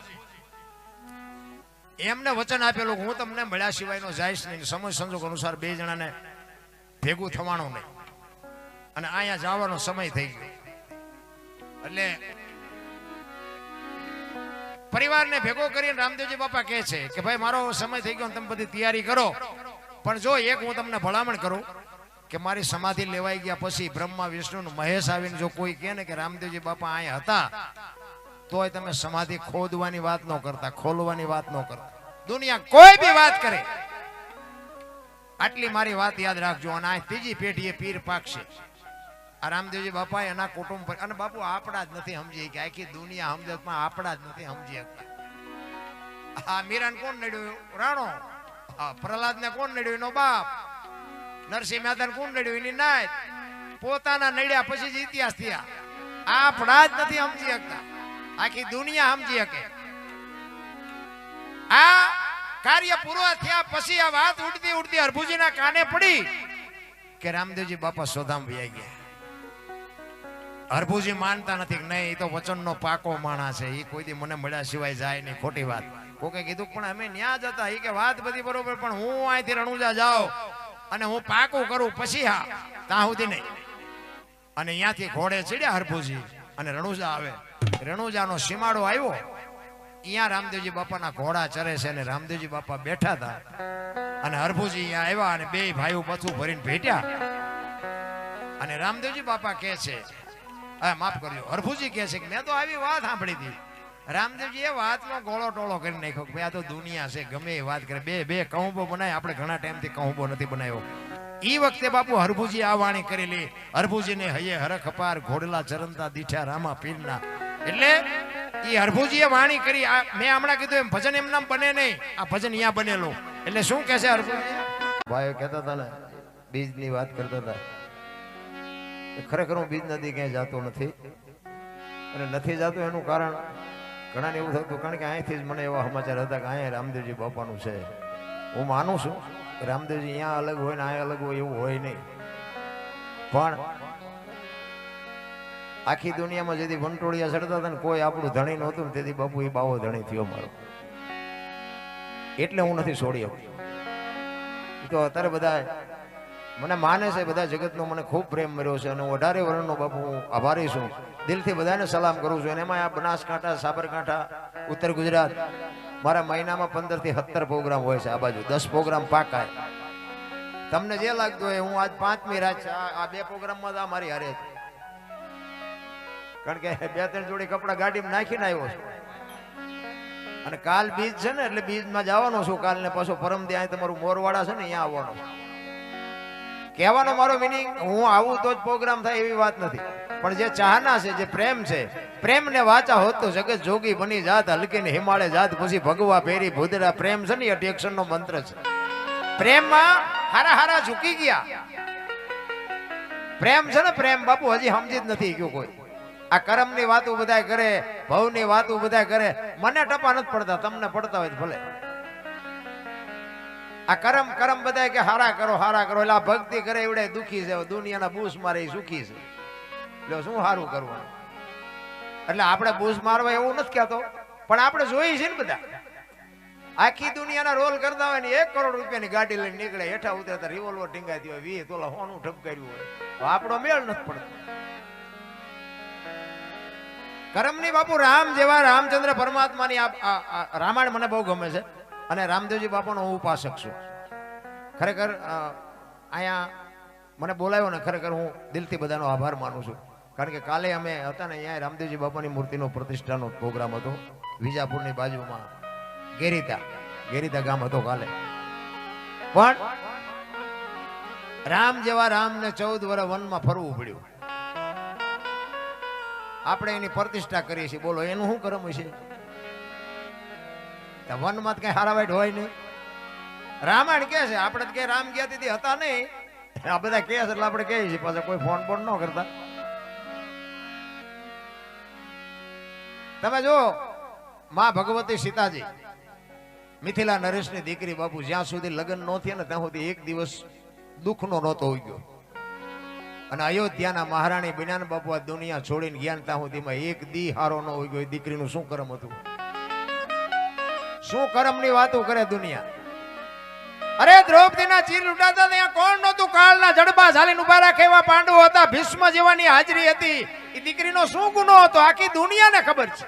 એમને વચન આપેલું હું તમને મળ્યા સિવાયનો જઈશ નહીં. સમય સંજોગ અનુસાર 2 જણાને ભેગું થવાનું નહીં અને અહીંયા જવાનો સમય થઈ ગયો. એટલે પરિવારને ભેગો કરીને રામદેવજી બાપા કહે છે કે ભાઈ મારો સમય થઈ ગયો તમે બધી તૈયારી કરો. પણ જો એક હું તમને ભલામણ કરું કે મારી સમાધિ લેવાઈ ગયા પછી બ્રહ્મા વિષ્ણુ મહેશ આવીને જો કોઈ કહે ને કે રામદેવજી બાપા અહીંયા હતા તોય તમે સમાધિ ખોદવાની વાત ન કરતા, ખોલવાની વાત ન કરતા. દુનિયા કોઈ બી વાત કરે આટલી મારી વાત યાદ રાખજો. અને આ ત્રીજી પેઢીએ પીર પાકશે. આ રામદેવજી બાપા એના કુટુંબ પર અને બાપુ આપણા જ નથી સમજી કે આખી દુનિયા સમજતમાં આપણા જ નથી સમજી શકતા. આ મીરાને કોણ નડ્યું? રાણો. હા, પ્રહલાદને કોણ નડ્યું? એનો બાપ. નરસિંહ મહેતાને કોણ નડ્યું? એની નાત. પોતાના નડ્યા પછી જ ઇતિહાસ થયા. આપણા જ નથી સમજી શકતા. આખી દુનિયા સમજી શકે. આ કાર્ય પૂરું થયા પછી આ વાત ઉડતી ઉડતી હરભુજીના કાને પડી કે રામદેવજી બાપા સોધામ વહી ગયા. હરભુજી માનતા નથી. નહીં, એ તો વચનનો પાકો માણસ છે. એ કોઈ દી મને મળ્યા સિવાય જાય નહીં. ખોટી વાત. કોકે કીધું પણ અમે ન્યા જતા. એ કે વાત બધી બરોબર પણ હું અહીંથી રણુજા જાઉં અને હું પાકું કરું પછી હા ત્યાં સુધી નહીં. અને અહીંયાથી ઘોડે ચડ્યા હરભુજી અને રણુજા આવે. રણુજાનો સીમાડો આવ્યો. અહીંયા રામદેવજી બાપાના ઘોડા ચરે છે અને રામદેવજી બાપા બેઠા હતા અને હરભુજી અહીંયા આવ્યા અને 2 ભાઈઓ બથું ભરીને ભેટ્યા. અને રામદેવજી બાપા કહે છે, હા માફ કરજો, હરભુજી કહે છે કે મેં તો આવી વાત સાંભળી હતી. રામદેવજી એ વાતનો ગોળો ટોળો કરી નાખ્યો કે આ તો દુનિયા છે ગમે એ વાત કરે. બે કહુંબો બનાય. આપણે ઘણા ટાઈમથી કહુંબો નથી બનાવ્યો. ઈ વખતે બાપુ હરભુજી આ વાણી કરેલી. હરભુજીને હૈયે હરખ અપાર ઘોડલા ચરણતા દીઠા રામા પીરના. એટલે ઈ હરભુજીએ વાણી કરી. મેં હમણાં કીધું એમ ભજન એમ નામ બને નહીં. આ ભજન અહીંયા બનેલું. એટલે શું કહે છે હરભુજી? ભાઈઓ કહેતા હતા ને બીજની વાત કરતા હતા. ખરેખર હું બીજ નદી ક્યાંય જતો નથી અને નથી જતો એનું કારણ ઘણાને એવું થતું કારણ કે અહીંથી જ મને એવા સમાચાર હતા કે અહીંયા રામદેવજી બાપાનું છે. હું માનું છું કે રામદેવજી અહીંયા અલગ હોય ને અહીંયા અલગ હોય એવું હોય નહીં. પણ આખી દુનિયામાં જેથી વંટોળિયા ચડતા હતા ને કોઈ આપણું ધણી નહોતું ને તેથી બાપુ એ બાવો ધણી થયો મારો. એટલે હું નથી છોડી શકતો. તો અત્યારે બધા મને માને છે બધા જગતનો મને ખૂબ પ્રેમ મળ્યો છે અને હું 18 વર્ષનો બાપુ હું આભારી છું, દિલથી બધાને સલામ કરું છું. અને એમાં આ બનાસકાંઠા, સાબરકાંઠા, ઉત્તર ગુજરાત મારા મહિનામાં 15 થી 17 પ્રોગ્રામ હોય છે. આ બાજુ 10 પ્રોગ્રામ પાકા. તમને જે લાગતું હોય હું આજ 5મી રાત છે આ 2 પ્રોગ્રામમાં જ મારી હારે હતી, કારણ કે 2-3 જોડી કપડા ગાડીમાં નાખીને આવ્યો છું. અને કાલ બીજ છે ને એટલે બીજમાં જવાનો છું કાલ ને પાછો પરમ દી અહીં તમારું મોરવાડા છે ને અહીંયા આવવાનો. કહેવાનો મારો મિનિંગ હું આવું તો જ પ્રોગ્રામ થાય એવી વાત નથી, પણ જે ચાહના છે, જે પ્રેમ છે, પ્રેમને વાચા હોત તો જગત જોગી બની જાત, હલકીને હિમાલય જાત, પછી ભગવા પેરી ભૂદરા. પ્રેમ છે ને એટેક્શન નો મંત્ર છે. પ્રેમમાં હારા હારા ઝૂકી ગયા. પ્રેમ છે ને પ્રેમ બાપુ હજી સમજી જ નથી ગયો કોઈ. આ કર્મની વાતો બધા કરે, ભવની વાતો બધા કરે, મને ટપા નથી પડતા, તમને પડતા હોય ભલે. આ કરમ કરમ બધા કે હારા કરો એટલે આ ભક્તિ કરે એવડે દુખી છે, દુનિયાના બૂસ મારે સુખી છે, એટલે શું સારું કરવાનું. એટલે આપણે બૂસ મારવા એવું નથી કહેતો, પણ આપણે જોઈએ છે ને બધા આખી દુનિયાના રોલ કરતા હોય ને 1 કરોડ રૂપિયાની ગાડી લઈને નીકળે, હેઠા ઉતરતા રિવોલ્વર ટીંગાતી હોય, 20 તોલા હોનું ઠપકાર્યું હોય, તો આપણો મેળ નથી પડતો. કરમની બાપુ રામ જેવા રામચંદ્ર પરમાત્માની રામાયણ મને બહુ ગમે છે અને રામદેવજી બાપાનો હું ઉપાસક છું. ખરેખર અહીંયા મને બોલાવ્યો ને ખરેખર હું દિલથી બધાનો આભાર માનું છું, કારણ કે કાલે અમે હતા ને અહીંયા રામદેવજી બાપાની મૂર્તિનો પ્રતિષ્ઠાનો પ્રોગ્રામ હતો વિજાપુરની બાજુમાં ગેરીતા ગામ હતો કાલે. પણ રામ જેવા રામને 14 વર્ષ વનમાં ફરવું પડ્યું. આપણે એની પ્રતિષ્ઠા કરીએ છીએ, બોલો એનું શું કરમ છે? વનમાં કઈ હારાવાઈટ હોય નહીં. રામાયણ કે છે, આપણે કે રામ ગયા તેથી હતા નહીં, આ બધા કે છે એટલે આપણે કહીએ છીએ, પાછા કોઈ ફોન બોન ન કરતા. તમે જો માં ભગવતી સીતાજી મિથિલા નરેશની દીકરી બાપુ, જ્યાં સુધી લગ્ન ન થયા ને ત્યાં સુધી એક દિવસ દુઃખનો નહોતો હોઈ ગયો. અને અયોધ્યાના મહારાણી બિનાન બાપુ આ દુનિયા છોડીને ગયા ત્યાં સુધીમાં એક દી હારો ન હોઈ ગયો. દીકરીનું શું કરમ હતું? શું કર્મની વાતો કરે દુનિયા? અરે દ્રૌપદીના ચીર લૂંટાતા ત્યાં કોણ નહોતું? કાળના જડબા ઝાલીને ઉભા રાખે એવા પાંડવો હતા, ભીષ્મ જેવાની હાજરી હતી. એ દીકરીનો શું ગુનો હતો આખી દુનિયાને ખબર છે.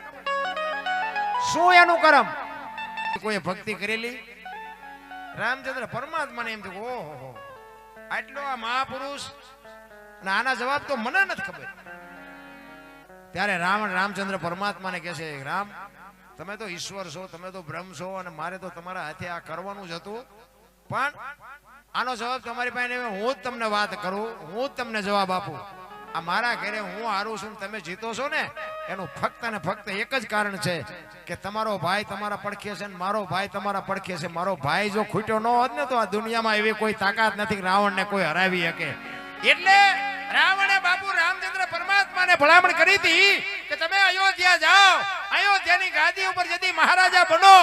શું એનું કર્મ? કોઈ ભક્તિ કરેલી? રામચંદ્ર પરમાત્માને એમ થયું ઓહો આટલો આ મહાપુરુષ, અને આના જવાબ તો મને નથી ખબર. ત્યારે રામચંદ્ર પરમાત્માને કહે છે, રામ તમે તો ઈશ્વર છો, તમે તો બ્રહ્મ છો, અને મારે તો તમારા હાથે આ કરવાનું જ હતું, પણ આનો જવાબ તમારી પાસે હું જ તમને વાત કરું, હું જ તમને જવાબ આપું. આ મારા ઘરે હું હારું છું, તમે જીતો છો ને, એનું ફક્ત ને ફક્ત એક જ કારણ છે કે તમારો ભાઈ તમારા પડખે છે, મારો ભાઈ તમારા પડખે છે. મારો ભાઈ જો ખૂટ્યો ન હોત ને તો આ દુનિયામાં એવી કોઈ તાકાત નથી કે રાવણને કોઈ હરાવી શકે. એટલે રાવણે બાપુ રામચંદ્ર પરમાત્માને ભલામણ કરી હતી કે તમે અયોધ્યા જાઓ, અયોધ્યાની ગાદી ઉપર જદી મહારાજા બનો,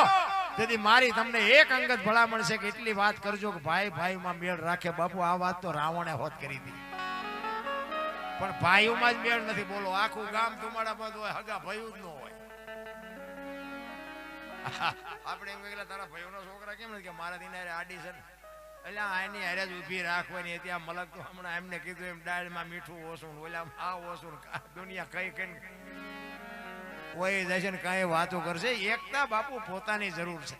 તેથી મારી તમને એક અંગત ભલામણ છે કે એટલી વાત કરજો કે ભાઈ ભાઈમાં મેળ રાખે. બાપુ આ વાત તો રાવણે હોત કરી હતી, પણ ભાઈઓમાં જ મેળ નથી. બોલો આખું ગામ ધુમાડા બંધ હોય, હગા ભાઈઓ જ ન હોય. આપણે એમ કહેલા તારા ભાઈઓનો છોકરા કેમ નથી કે મારા દિનારે આડી છે, એટલે આની હારે જ ઊભી રાખવાની હતી. આ મલક તો હમણાં એમને કીધું એમ ડાળમાં મીઠું ઓછું, ઓલા આ ઓછું, દુનિયા કઈ કઈ કોઈ જાય છે ને કઈ વાતો કરશે. એકતા બાપુ પોતાની જરૂર છે,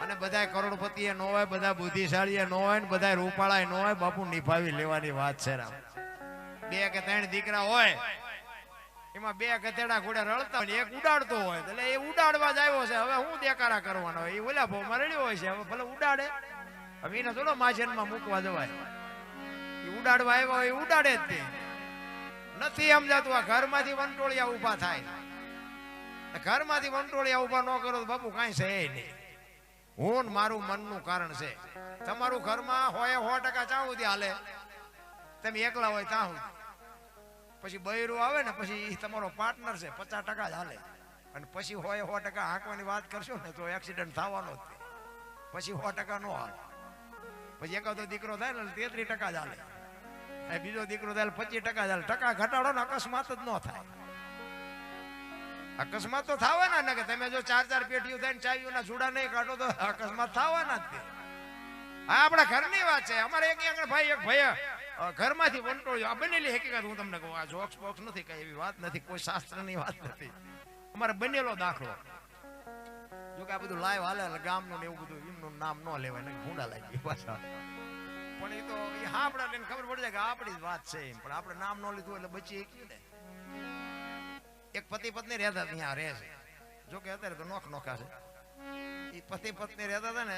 અને બધા કરોડપતિ ન હોય, બધા બુદ્ધિશાળી ન હોય, ને બધા રૂપાળા ન હોય. બાપુ નિભાવી લેવાની વાત છે. રામ 2 કે 3 દીકરા હોય, એમાં 2 ગધેડા ઘોડે રળતા હોય, એક ઉડાડતો હોય, એટલે એ ઉડાડવા જ આવ્યો છે. હવે હું દેકારા કરવાનો હોય, એ ઓલા ભાવમાં રડ્યો હોય છે, હવે ભલે ઉડાડે. હવે એને થોડો માછનમાં મૂકવા જવાય, એ ઉડાડવા આવ્યો હોય, ઉડાડે જ તે નથી સમજાતું. આ ઘરમાંથી વંટોળિયા ઉભા થાય, ઘરમાંથી વંટોળિયા ઉભા ન કરો તો બાપુ કાંઈ છે નહીં. હું મારું મનનું કારણ છે. તમારું ઘરમાં હોય 100% ચાં સુધી હાલે, તમે એકલા હોય ત્યાં સુધી. પછી બૈરું આવે ને પછી તમારો પાર્ટનર છે 50% જ હાલે, અને પછી હોય 100% હાંકવાની વાત કરશો ને તો એક્સિડન્ટ થવાનો જ. પછી 100% નો હાલે. પછી એકાદો દીકરો થાય ને 33% જ હાલે, બીજો દીકરો થાય 25% જ હાલે. ટકા ઘટાડો ને અકસ્માત જ ન થાય. અકસ્માત તો થવાના ને, કે તમે જો 4 પેટીઓ થાય ને ચાવીઓના જુડા નહીં કાઢો તો અકસ્માત થવાના જ. આ આપણા ઘરની વાત છે. અમારે એક ભાઈ એક ભાઈ ઘરમાંથી વંટોળ્યો. આ બનેલી હકીકત હું તમને કહું. આ જોક્સ બોક્સ નથી, કઈ એવી વાત નથી, કોઈ શાસ્ત્રની વાત નથી. અમારે બનેલો દાખલો. જો કે આ બધું લાઈવ હાલે ગામનું ને એવું બધું, એમનું નામ ન લેવાય ને ભૂંડા લાગી પાછા. પણ એ તો આપડા લઈને ખબર પડી જાય કે આપણી જ વાત છે. પણ આપણે નામ ન લીધું એટલે બચી ગયું ને. એક પતિ પત્ની રહેતા ત્યાં રહે છે. જો કે અત્યારે તો નોખા છે. એ પતિ પત્ની રહેતા હતા ને,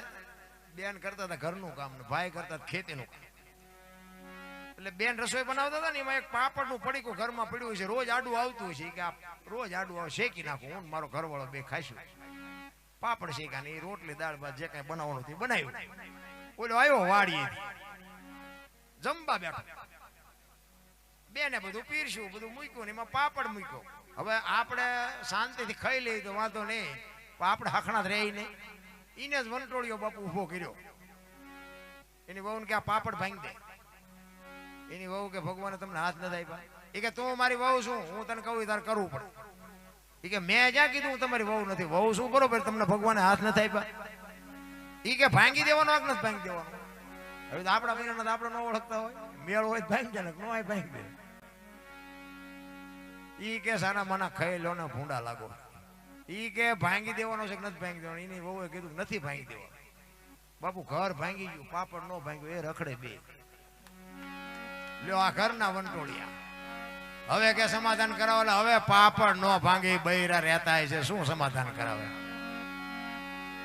બેન કરતા હતા ઘરનું કામ ને ભાઈ કરતા હતા ખેતીનું કામ. એટલે બેન રસોઈ બનાવતા હતા ને, એમાં એક પાપડનું પડીકું ઘરમાં પડ્યું છે. રોજ આડું આવતું છે કે આ રોજ આડું આવે શેકી નાખું. હું મારો ઘરવાળો બે ખાઈશું. પાપડ શેકા ને રોટલી દાળ ભાત જે કઈ બનાવવાનું હતું બનાવ્યું. ઓલો આવ્યો વાડી જમવા બેઠો. બેને બધું પીરસ્યું, બધું મૂક્યું ને એમાં પાપડ મૂક્યો. હવે આપણે શાંતિથી ખાઈ લઈએ તો વાંધો નહીં, પણ આપણે હખણા જ રહી નહીં. એને જ વંટોળિયો બાપુ ઉભો કર્યો. એની વહુ કે આ પાપડ ભાંગી દે. એની વહુ કે ભગવાને તમને હાથ નથી આપ્યા. એ કે તું મારી વહુ શું, હું તને કહું તારે કરવું પડે. એ કે મેં જ્યાં કીધું હું તમારી વહુ નથી. વહુ શું બરોબર, તમને ભગવાને હાથ નથી આપ્યા. એ કે ભાંગી દેવાનો હક નથી ભાંગી દેવાનો. હવે તો આપણા મહિના આપણે ન ઓળખતા હોય, મેળ હોય ભાંગી દે ને ન હોય ભાંગી દે. ઈ કે સાના માના ખાઈ લો ને ભૂંડા લાગો. ઈ કે ભાંગી દેવાનો છે કે નથી ભાંગી દેવાનો. એની વહુએ કીધું નથી ભાંગી દેવાનો. બાપુ ઘર ભાંગી ગયું, પાપડ ન ભાંગ્યું, એ રખડે બે. લ્યો આ ઘરના વંટોળિયા. હવે કે સમાધાન કરાવે. હવે પાપડ ન ભાંગી બૈરા રહેતા છે, શું સમાધાન કરાવે?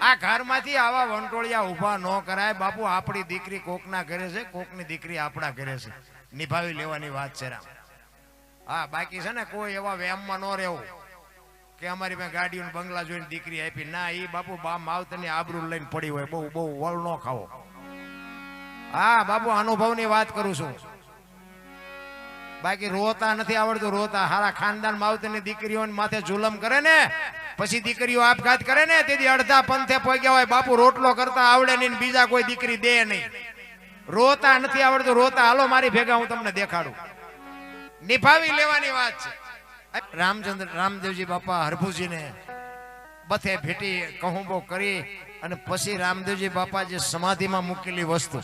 આ ઘરમાંથી આવા વંટોળિયા ઉભા ન કરાય. બાપુ આપણી દીકરી કોકના ઘરે છે, કોકની દીકરી આપણા ઘરે છે. નિભાવી લેવાની વાત છે રામ. હા, બાકી છે ને કોઈ એવા વેમમાં ન રહેવું કે અમારી પાસે ગાડીઓ બંગલા જોઈને દીકરી આપી. ના, એ બાપુ માવતરની આબરૂ લઈને પડી હોય. બહુ વળ ન ખાવો. હા બાપુ, અનુભવની વાત કરું છું. બાકી રોતા નથી આવડતું. રોતા હારા ખાનદાન માવતરની દીકરીઓને માથે જુલમ કરે ને, પછી દીકરીઓ આપઘાત કરે ને, તેથી અડધા પંથે પહોંચ્યા હોય. બાપુ રોટલો કરતા આવડે નહીં, બીજા કોઈ દીકરી દે નહીં. રોતા નથી આવડતું. રોતા હાલો મારી ભેગા, હું તમને દેખાડું. નિભાવી લેવાની વાત છે. રામદેવજી બાપા હરભુજીને બથે ભેટી કહુંબો કરી અને પછી રામદેવજી બાપા જે સમાધિમાં મૂકેલી વસ્તુ,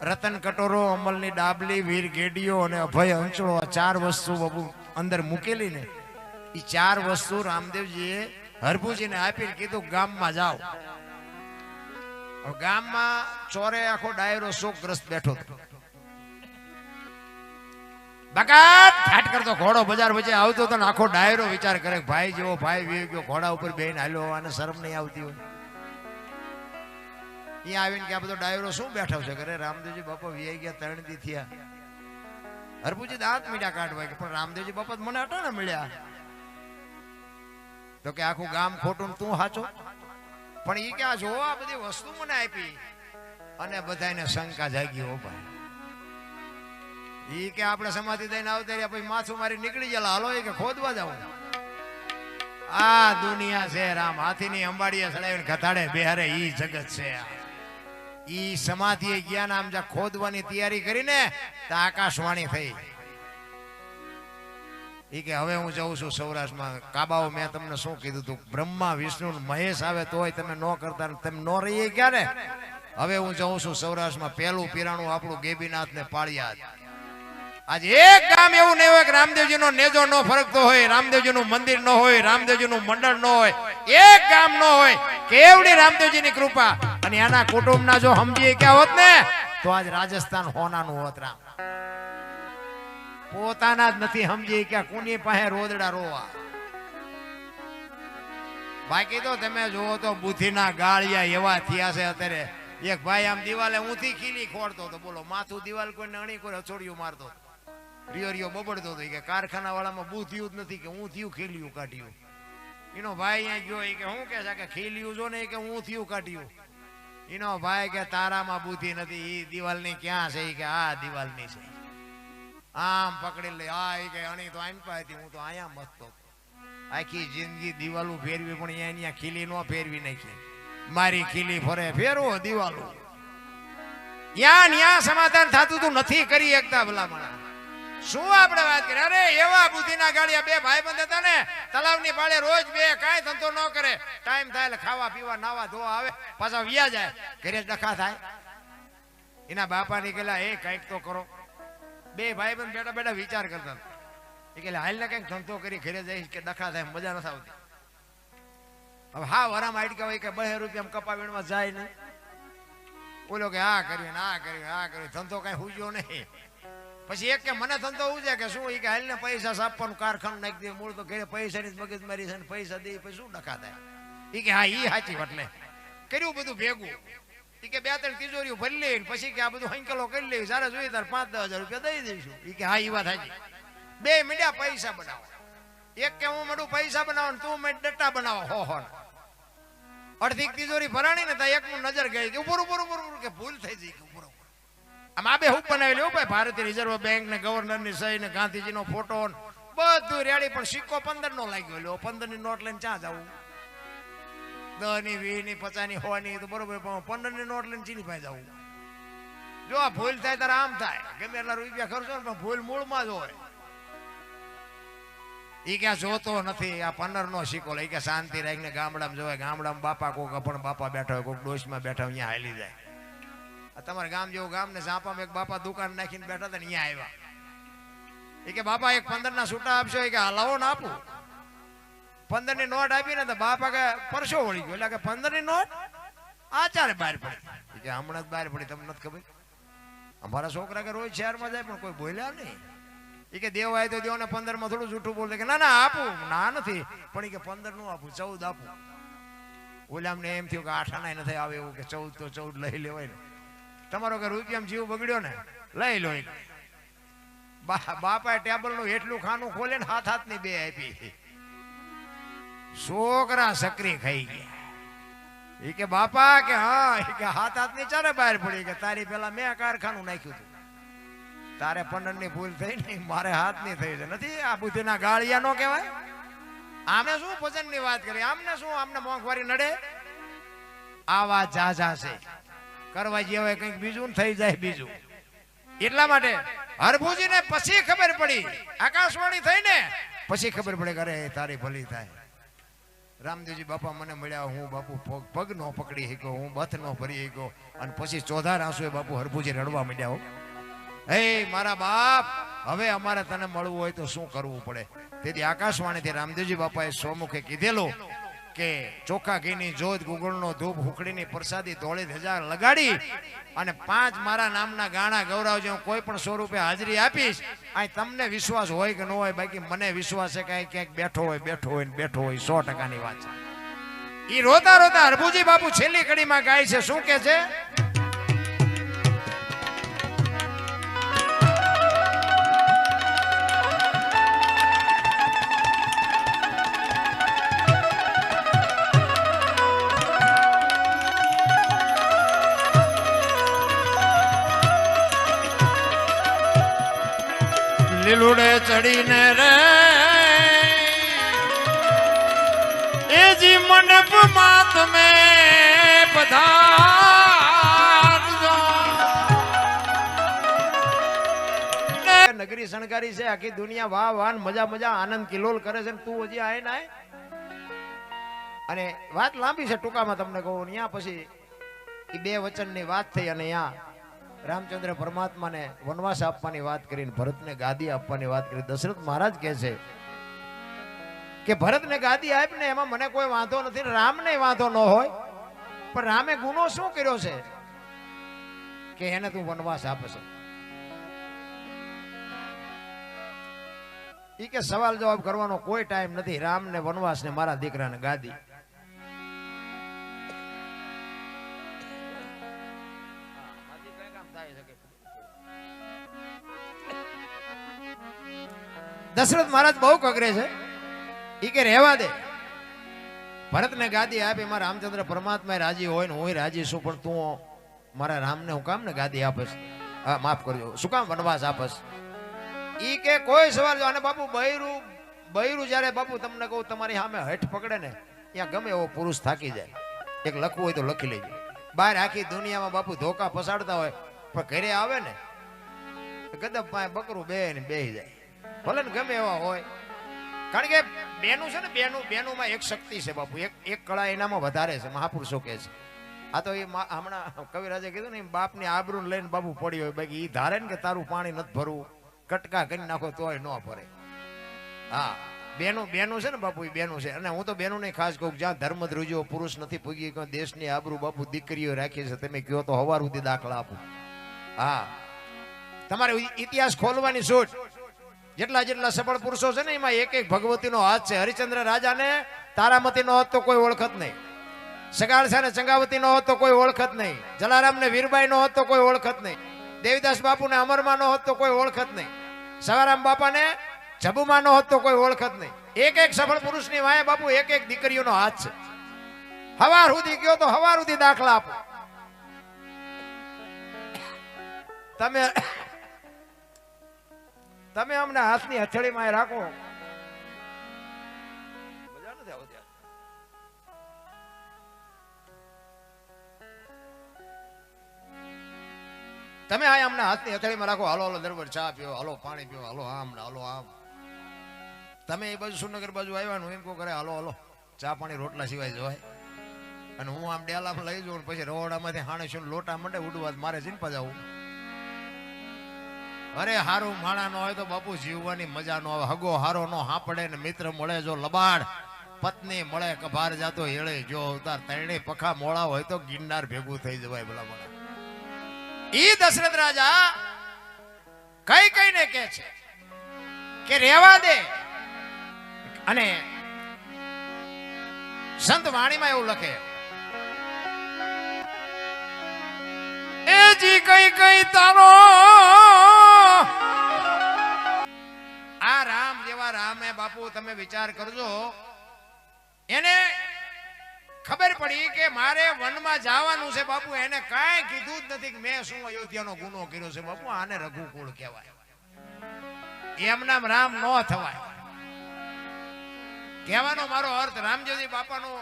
રતન કટોરો, અમલની ડાબલી, વીર ગેડીઓ અને અભય અંચળો, આ 4 વસ્તુ બાપુ અંદર મૂકેલી ને, એ 4 વસ્તુ રામદેવજીએ હરભુજીને આપીને કીધું ગામમાં જાઓ. ગામમાં ચોરે આખો ડાયરો શોકગ્રસ્ત બેઠો હતો. બકાત ઠાટ કરતો ઘોડો બજાર વચ્ચે આવતો હતો ને આખો ડાયરો વિચાર કરે ભાઈ જેવો ભાઈ વી ગયો ઘોડા ઉપર બેહીને હાલ્યો, આને શરમ નહીં આવતી હોય. અહીંયા આવીને કે આ બધો ડાયરો શું બેઠો છે? કરે રામદેવજી બાપા વી ગયા 3 દી થયા. હરભુજી દાંત મીઠા કાઢવા કે પણ રામદેવજી બાપા મને અટાણે મળ્યા. તો કે આખું ગામ ખોટું તું સાચો. પણ ઈ કે આ જો આ બધી વસ્તુ મને આપી અને બધાને શંકા જાગી. હો ભાઈ, ઈ કે આપણે સમાધિ દઈને આવતા રહ્યા પછી માથું મારી નીકળી ગયેલા. હાલો એ કે ખોદવા જાવ. આ દુનિયા છે રામ. હાથીની અંબાડીએ ચડાવીને ઘટાડે બેહારે ઈ જગત છે. ઈ સમાધિએ ગયા આમ જા ખોદવાની તૈયારી કરીને તો આકાશવાણી થઈ. ઈ કે હવે હું જાઉં છું સૌરાષ્ટ્રમાં. કાબાઓ મેં તમને શું કીધું તું? બ્રહ્મા વિષ્ણુ મહેશ આવે તોય તમે ન કરતા, તમે ન રહીએ ક્યારે? હવે હું જાઉં છું સૌરાષ્ટ્રમાં. પહેલું પીરાણું આપણું ગેબીનાથ ને પાળિયાદ. આજે એક ગામ એવું નહીં હોય કે રામદેવજી નો નેજો નો ફરકતો હોય, રામદેવજી નું મંદિર ન હોય, રામદેવજી નું મંડળ ન હોય. એક ગામ ન હોય. કેવડી રામદેવજી ની કૃપા. અને આના કુટુંબ ના જો સમજીએ ક્યાં હોત ને તો આજ રાજસ્થાન હોનાનું હોત. રામ પોતાના જ નથી સમજી કે કોની પાસે રોદડા રોવા. બાકી તો તમે જોવો તો બુદ્ધિના ગાળિયા એવા થયા છે અત્યારે. એક ભાઈ આમ દિવાલે ઊંધી ખીલી ખોડતો હતો. બોલો, માથું દિવાલ કોઈ નણી કોઈ હચોડિયું મારતો, રિયો બબડતો હતો કે કારખાના વાળામાં બુદ્ધિયું જ નથી કે ઊંધિયું ખીલ્યું કાઢ્યું. એનો ભાઈ અહીંયા ગયો કે શું કે છે કે ખીલ્યું જો ને કે ઊંધિયું કાઢ્યું. એનો ભાઈ કે તારામાં બુદ્ધિ નથી, એ દિવાલની ક્યાં છે? કે આ દિવાલની છે. આમ પકડી લે. આ કે અણી તો આમ પાતી, હું તો અહીંયા મસ્તો. આખી જિંદગી દિવાલું ફેરવી પણ અહીંયા ખીલી નો ફેરવી નાખી. મારી ખીલી ફરે ફેરવો દિવાલો. યા સમાધાન થતું તું નથી કરી એકતા ભલામણા. શું આપણે વાત કરીએ? અરે એવા બુદ્ધિના ગાડિયા બે ભાઈબંધ હતા ને, તલાવની પાળે રોજ બે કાંઈ ધંધો ન કરે, ટાઈમ થાય એટલે ખાવા પીવા નાવા ધોવા આવે, પાછા વ્યા જાય, ઘરે ડખા થાય. એના બાપા નીકળ્યા, એ કંઈક તો કરો. બે ભાઈબંધ બેઠા બેઠા વિચાર કરતા, એ કે હાલ ને કંઈક ધંધો કરી ઘરે જઈશ કે ડખા થાય, મજા નથી આવતી. હવે હા વરામ આઈડ કહેવાય કે 2 રૂપિયા કપા વીણવા જાય નહીં. બોલો કે હા કર્યું આ કર્યું આ કર્યું, ધંધો કઈ હુજ્યો નહીં. પછી એક કે મને ધંધો ઉજે કે શું, એ કે હાલ ને પૈસા સાપવાનું કારખાનું નાખી દે, મૂળ તો ઘરે પૈસાની મગજ મારી છે, પૈસા દે પછી શું ડખા થાય. એ કે હા ઈ સાચી એટલે કર્યું બધું ભેગું. એ કે 2-3 તિજોરીઓ ભરી લે, પછી કે આ બધું હંકેલો કરી લેવી, સારા જોઈએ તાર 5-10 રૂપિયા દઈ દઈશું. એ કે હા ઈ વાત સાચી. બે મીડિયા પૈસા બનાવો. એક કે હું મળું પૈસા બનાવો, તું મેં ડટ્ટા બનાવો. હો અડધી તિજોરી ભરાણી ને ત્યાં એકનું નજર ગઈ કે ઉપર ઉપર ઉપર કે ભૂલ થઈ જઈ કે ઉપર ઉપર. આમ આ બે હું બનાવેલી હો ભાઈ, ભારતીય રિઝર્વ બેંક ને ગવર્નર ની સહી ને ગાંધીજી નો ફોટો બધું રેડી, પણ સિક્કો 15 નો લાગ્યો. લ્યો 15 ની નોટ લઈને ક્યાં જવું? 10 ની 20 ની 50 ની 100 ની તો બરોબર, 15 ની નોટ લઈને ચીની પાસે જવું? જો આ ભૂલ થાય ત્યારે આમ થાય, ગમે એટલા રૂપિયા ખર્ચો ને પણ ભૂલ મૂળમાં જ હોય. ઈ ક્યાં જોતો નથી આ 15 નો સિક્કો લઈ કે શાંતિ રાખીને ગામડામાં જોવાય. ગામડામાં બાપા કોક પણ બાપા બેઠા હોય, કોક ડોશમાં બેઠા હોય, અહીંયા હાલી જાય. તમારે ગામ જેવું ગામ ને ઝાપામાં એક બાપા દુકાન નાખીને બેઠા હતા ને અહીંયા આવ્યા. એ કે બાપા એક 15 ના છૂટા આપશો? એ કે હલાવો ને આપું. 15 ની નોટ આપી ને તો બાપા કે પરસો વળી ગયો, એટલે કે 15 ની નોટ આચારે બહાર પડી. એ કે હમણાં જ બહાર પડી, તમને નથી ખબર? અમારા છોકરા કે રોજ શહેરમાં જાય પણ કોઈ બોલ્યા નહીં. એ કે દેવ આવે તો દેવ ને 15 માં થોડું જૂઠું બોલે કે ના ના આપું, ના નથી, પણ એ કે 15 નું આપું, 14 આપું. ઓલામ ને એમ થયું કે 8 આના નથી આવે એવું, કે 14 તો 14 લઈ લેવાય ને. તમારો કે રૂપિયામાં જીવ બગડ્યો ને લઈ લો. બાપાએ ટેબલ નું એટલું ખાનું ખોલે ને હાથ ની બે આપી. છોકરા સકરી ખાઈ ગયા. એ કે બાપા કે હા, એ કે હાથ ની ચારે બહાર પડી કે તારી પેલા મેં કારખાનું નાખ્યું હતું, તારે 15 ની ભૂલ થઈ નહીં, મારે હાથ ની થઈ છે. નથી આ બુદ્ધિના ગાળિયા નો કહેવાય. આમને શું ભજન ની વાત કરી, આમને શું, આમને મોંઘવારી નડે? આવા જાજા છે કરવા જેવાય કંઈક બીજું થઈ જાય બીજું. એટલા માટે હરભુજી ને પછી ખબર પડી, આકાશવાણી થઈ ને પછી ખબર પડે કે અરે તારી ભલી થાય. રામદેવજી બાપા મને મળ્યા, હું બાપુ પગ નો પકડી શક્યો, હું બથ નો ભરી શક્યો, અને પછી 14 આંસુએ બાપુ હરભુજી રડવા માંડ્યા. હો હે મારા બાપ, હવે અમારે તને મળવું હોય તો શું કરવું પડે? તેથી આકાશવાણીથી રામદેવજી બાપાએ સોમુખે કીધેલું કે ચોખા ઘીની જોત, ગુગળનો ધૂપ, હુકડીની પ્રસાદી, ધોળી ધજા લગાડી અને 5 મારા નામના ગાણા ગૌરવજી હું કોઈ પણ 100 રૂપિયા હાજરી આપીશ. આ તમને વિશ્વાસ હોય કે ન હોય, બાકી મને વિશ્વાસ છે કે ક્યાંક બેઠો હોય ને બેઠો હોય. 100% ની વાત છે. ઈ રોતા રોતા હરભુજી બાપુ છેલ્લી કડીમાં ગાય છે. શું કે છે? લીલુડે ચડીને રે એજી મંડપ માં તમે પધારજો. નગરી શણગારી છે, આખી દુનિયા વાહ વાહ મજા મજા આનંદ કિલોલ કરે છે, તું હજી આય ના. અને વાત લાંબી છે, ટૂંકામાં તમને કહું. ત્યાં પછી એ 2 વચનની વાત થઈ અને ત્યાં રામચંદ્ર પરમાત્માને વનવાસ આપવાની વાત કરીને ભરતને ગાદી આપવાની વાત કરી. દશરથ મહારાજ કહે છે કે ભરતને ગાદી આપને એમાં મને કોઈ વાંધો નથી, રામને વાંધો ન હોય, પણ રામે ગુનો શું કર્યો છે કે એને તું વનવાસ આપે છે? ઈ કે સવાલ જવાબ કરવાનો કોઈ ટાઈમ નથી. રામને વનવાસ ને મારા દીકરાને ગાદી. દશરથ મહારાજ બહુ કગરે છે. ઈ કે રહેવા દે, ભરતને ગાદી આપે, મારા રામચંદ્ર પરમાત્મા રાજી હોય ને હું રાજી છું, પણ તું મારા રામને હું કામ ને ગાદી આપસ? માફ કરજો, શું કામ વનવાસ આપસ? ઈ કે કોઈ સવાલ. અને બાપુ બૈરું જયારે બાપુ તમને કહું તમારી સામે હઠ પકડે ને, ત્યાં ગમે એવો પુરુષ થાકી જાય. એક લખવું હોય તો લખી લેજો. બહાર આખી દુનિયામાં બાપુ ધોકા પસાડતા હોય, પણ ઘરે આવે ને ગદબ પાસે બકરું બેહી જાય, ભલે ને ગમે એવા હોય. કારણ કે બેનું છે ને, બેનુંમાં એક શક્તિ છે બાપુ, એક કળા એનામાં વધારે છે, મહાપુરુષો કહે છે. આ તો એ હમણાં કવિરાજે કીધું ને, બાપની આબરૂ લઈને બાપુ પડી હોય, બાકી એ ધારે ને કે તારું પાણી નથી ભરવું, કટકા કરી નાખો તોય ન ભરે. હા, બેનું છે ને બાપુ, એ બેનું છે. અને હું તો બેનું ને ખાસ કહું, જ્યાં ધર્મ ધ્રુજો પુરુષ નથી પૂગી, દેશની આબરૂ બાપુ દીકરીઓ રાખી છે. તમે કહો તો હવાર સુધી દાખલા આપો. હા, તમારે ઇતિહાસ ખોલવાની છૂટ. જેટલા સફળ પુરુષો છે ને, એમાં એક ભગવતીનો હાથ છે. હરિચંદ્ર રાજાને તારામતીનો હોત તો કોઈ ઓળખત નહીં, સગાળ છે ને ચંગાવતીનો હોત તો કોઈ ઓળખત નહીં, જલારામ ને વીરબાઈનો હોત તો કોઈ ઓળખત નહીં, દેવીદાસ બાપુ ને અમરમાનો હોત તો કોઈ ઓળખત નહીં, સવારામ બાપા ને જબુમાનો હોત તો કોઈ ઓળખત નહીં. એક સફળ પુરુષની વાય બાપુ એક દીકરીઓનો હાથ છે. હવાર સુધી ગયો તો હવાર સુધી દાખલા આપો. તમે અમને હાથની હથેળીમાં રાખો, મજા નથી આવતી. તમે આ અમને હાથની હથેળીમાં રાખો, હાલો દરબાર ચા પીઓ, હાલો પાણી પીઓ, હાલો આમ ને હાલો આમ. તમે એ બાજુ સુરનગર બાજુ આવ્યા એમ કહો કરે હાલો ચા પાણી રોટલા સિવાય જવાય. અને હું આમ ડેલામાં લઈ જાઉં, પછી રવાડામાંથી હાણે લોટા મંડે ઉડવા, મારે ચીનપા જવું. અરે હારું માણા નો હોય તો બાપુ જીવવાની મજા નો આવે. હગો હારો નો હાપડે ને મિત્ર મળે જો લબાડ, પત્ની મળે કભાર જાતો હેળે જો અવતાર, ત્રણેય પખા મોળા હોય તો ગિરનાર ભેગું થઈ જવાય. ભલા મને ઈ દશરથ રાજા કઈ ને કે છે કે રેવા દે. અને સંત વાણીમાં એવું લખે, એ જી કઈ તારો આ રામ જેવા રામે બાપુ તમે વિચાર કરજો, એને ખબર પડી કે મારે વનમાં જવાનું છે બાપુ, એને કાંઈ કીધું જ નથી કે મેં શું અયોધ્યાનો ગુનો કર્યો છે બાપુ. આને રઘુકુળ કહેવાય, એમ નામ રામ નો થવાય. કહેવાનો મારો અર્થ રામદેવજી બાપાનું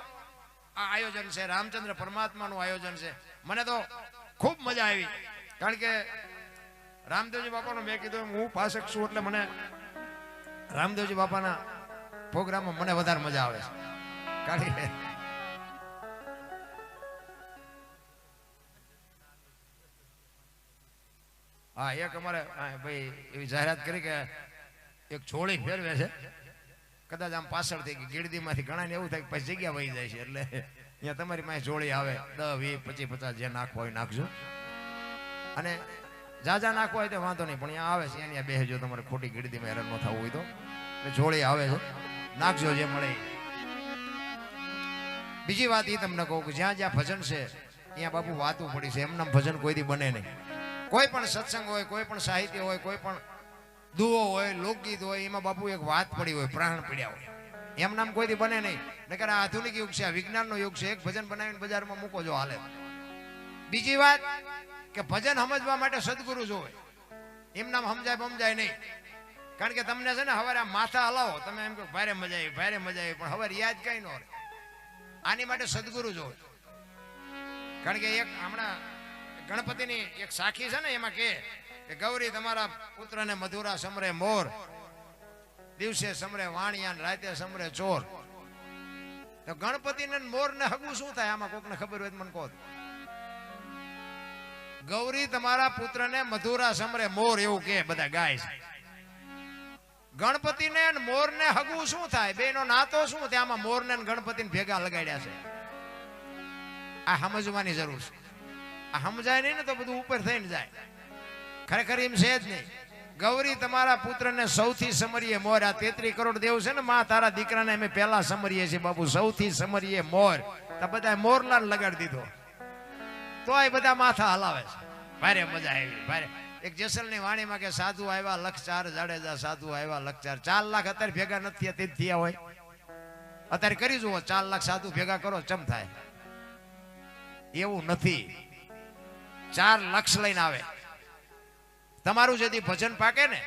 આ આયોજન છે, રામચંદ્ર પરમાત્માનું આયોજન છે. મને તો ખૂબ મજા આવી, કારણ કે રામદેવજી બાપાનું મેં કીધું હું પાસક છું, એટલે મને રામદેવજી બાપાના પ્રોગ્રામમાં મને વધારે મજા આવે છે. કારણ કે હા, એક અમારે ભાઈ એવી જાહેરાત કરી કે એક છોડી ફેરવે છે, કદાચ આમ પાછળથી ગીરદીમાંથી ઘણા ને એવું થાય કે પછી જગ્યા વહી જાય છે, એટલે અહીંયા તમારી પાસે જોડી આવે 10, 20, 25, 50 જે નાખવા હોય નાખજો. અને જાજા નાખવા હોય તો વાંધો નહીં, પણ અહીંયા આવે છે અહીંયા બેસજો, તમારે ખોટી ગીરદીમાં હેરાન ન થવું હોય તો. જોડી આવે છે, નાખજો જે મળે. બીજી વાત એ તમને કહું કે જ્યાં ભજન છે ત્યાં બાપુ વાતું પડી છે. એમના ભજન કોઈ દી બને નહીં. કોઈ પણ સત્સંગ હોય, કોઈ પણ સાહિત્ય હોય, કોઈ પણ દુઓ હોય, લોકગીત હોય, એમાં બાપુ એક વાત પડી હોય, પ્રાણ પડ્યા હોય, એમ નામ કોઈ દી બને નહીં. નકર આ આધુનિક યુગ છે, આ વિજ્ઞાનનો યુગ છે. એક ભજન બનાવીને બજારમાં મૂકો જો હાલે. બીજી વાત કે ભજન સમજવા માટે સદગુરુ જોવે, એમ નામ સમજાય નહીં. કારણ કે તમને છે ને હવારે આ માથા હલાવો, તમે એમ કહો ભારે મજા આવી, પણ હવારે યાદ કઈ ન રહે. આની માટે સદગુરુ જોવે. કારણ કે એક હમણાં ગણપતિની એક સાખી છે ને, એમાં કે ગૌરી તમારા પુત્રને મધુરા સમરે મોર, દિવસે સમરે વાણિયા, રાતે સમરે ચોર. તો ગણપતિને મોર ને હગું શું થાય? આમાં કોકને ખબર હોય તો મને કહો. ગૌરી તમારા પુત્રને મધુરા સમરે મોર, એવું કે બધા ગાય છે. ગણપતિને મોર ને હગું શું થાય? બેનો નાતો શું થાય? આમાં મોર ને ગણપતિને ભેગા લગાડ્યા છે. આ સમજવાની જરૂર છે. આ સમજાય નહીં ને તો બધું ઉપર થઈને જાય. ખરેખર એમ છે જ નહીં. ગૌરી તમારા પુત્રને સૌથી સમરીએ મોર. આ 33 કરોડ દેવ છે ને માં, તારા દીકરાને અમે પહેલા સમરીએ છીએ બાપુ, સૌથી સમરીએ મોર. તો બધા મોરલાલ લગાડી દીધો, તો એ બધા માથા હલાવે છે. ભારે મજા આવી, ભારે. એક જેસલની વાણીમાં કે સાધુ આવ્યા 1,04,000 જાડેજા, સાધુ આવ્યા 1,04,000. 4 લાખ અત્યારે ભેગા નથી થયા હોય. અત્યારે કરી જુઓ, 4 લાખ સાધુ ભેગા કરો, ચમ થાય? એવું નથી. 4 લાખ લઈને આવે. તમારું જેથી ભજન પાકે ને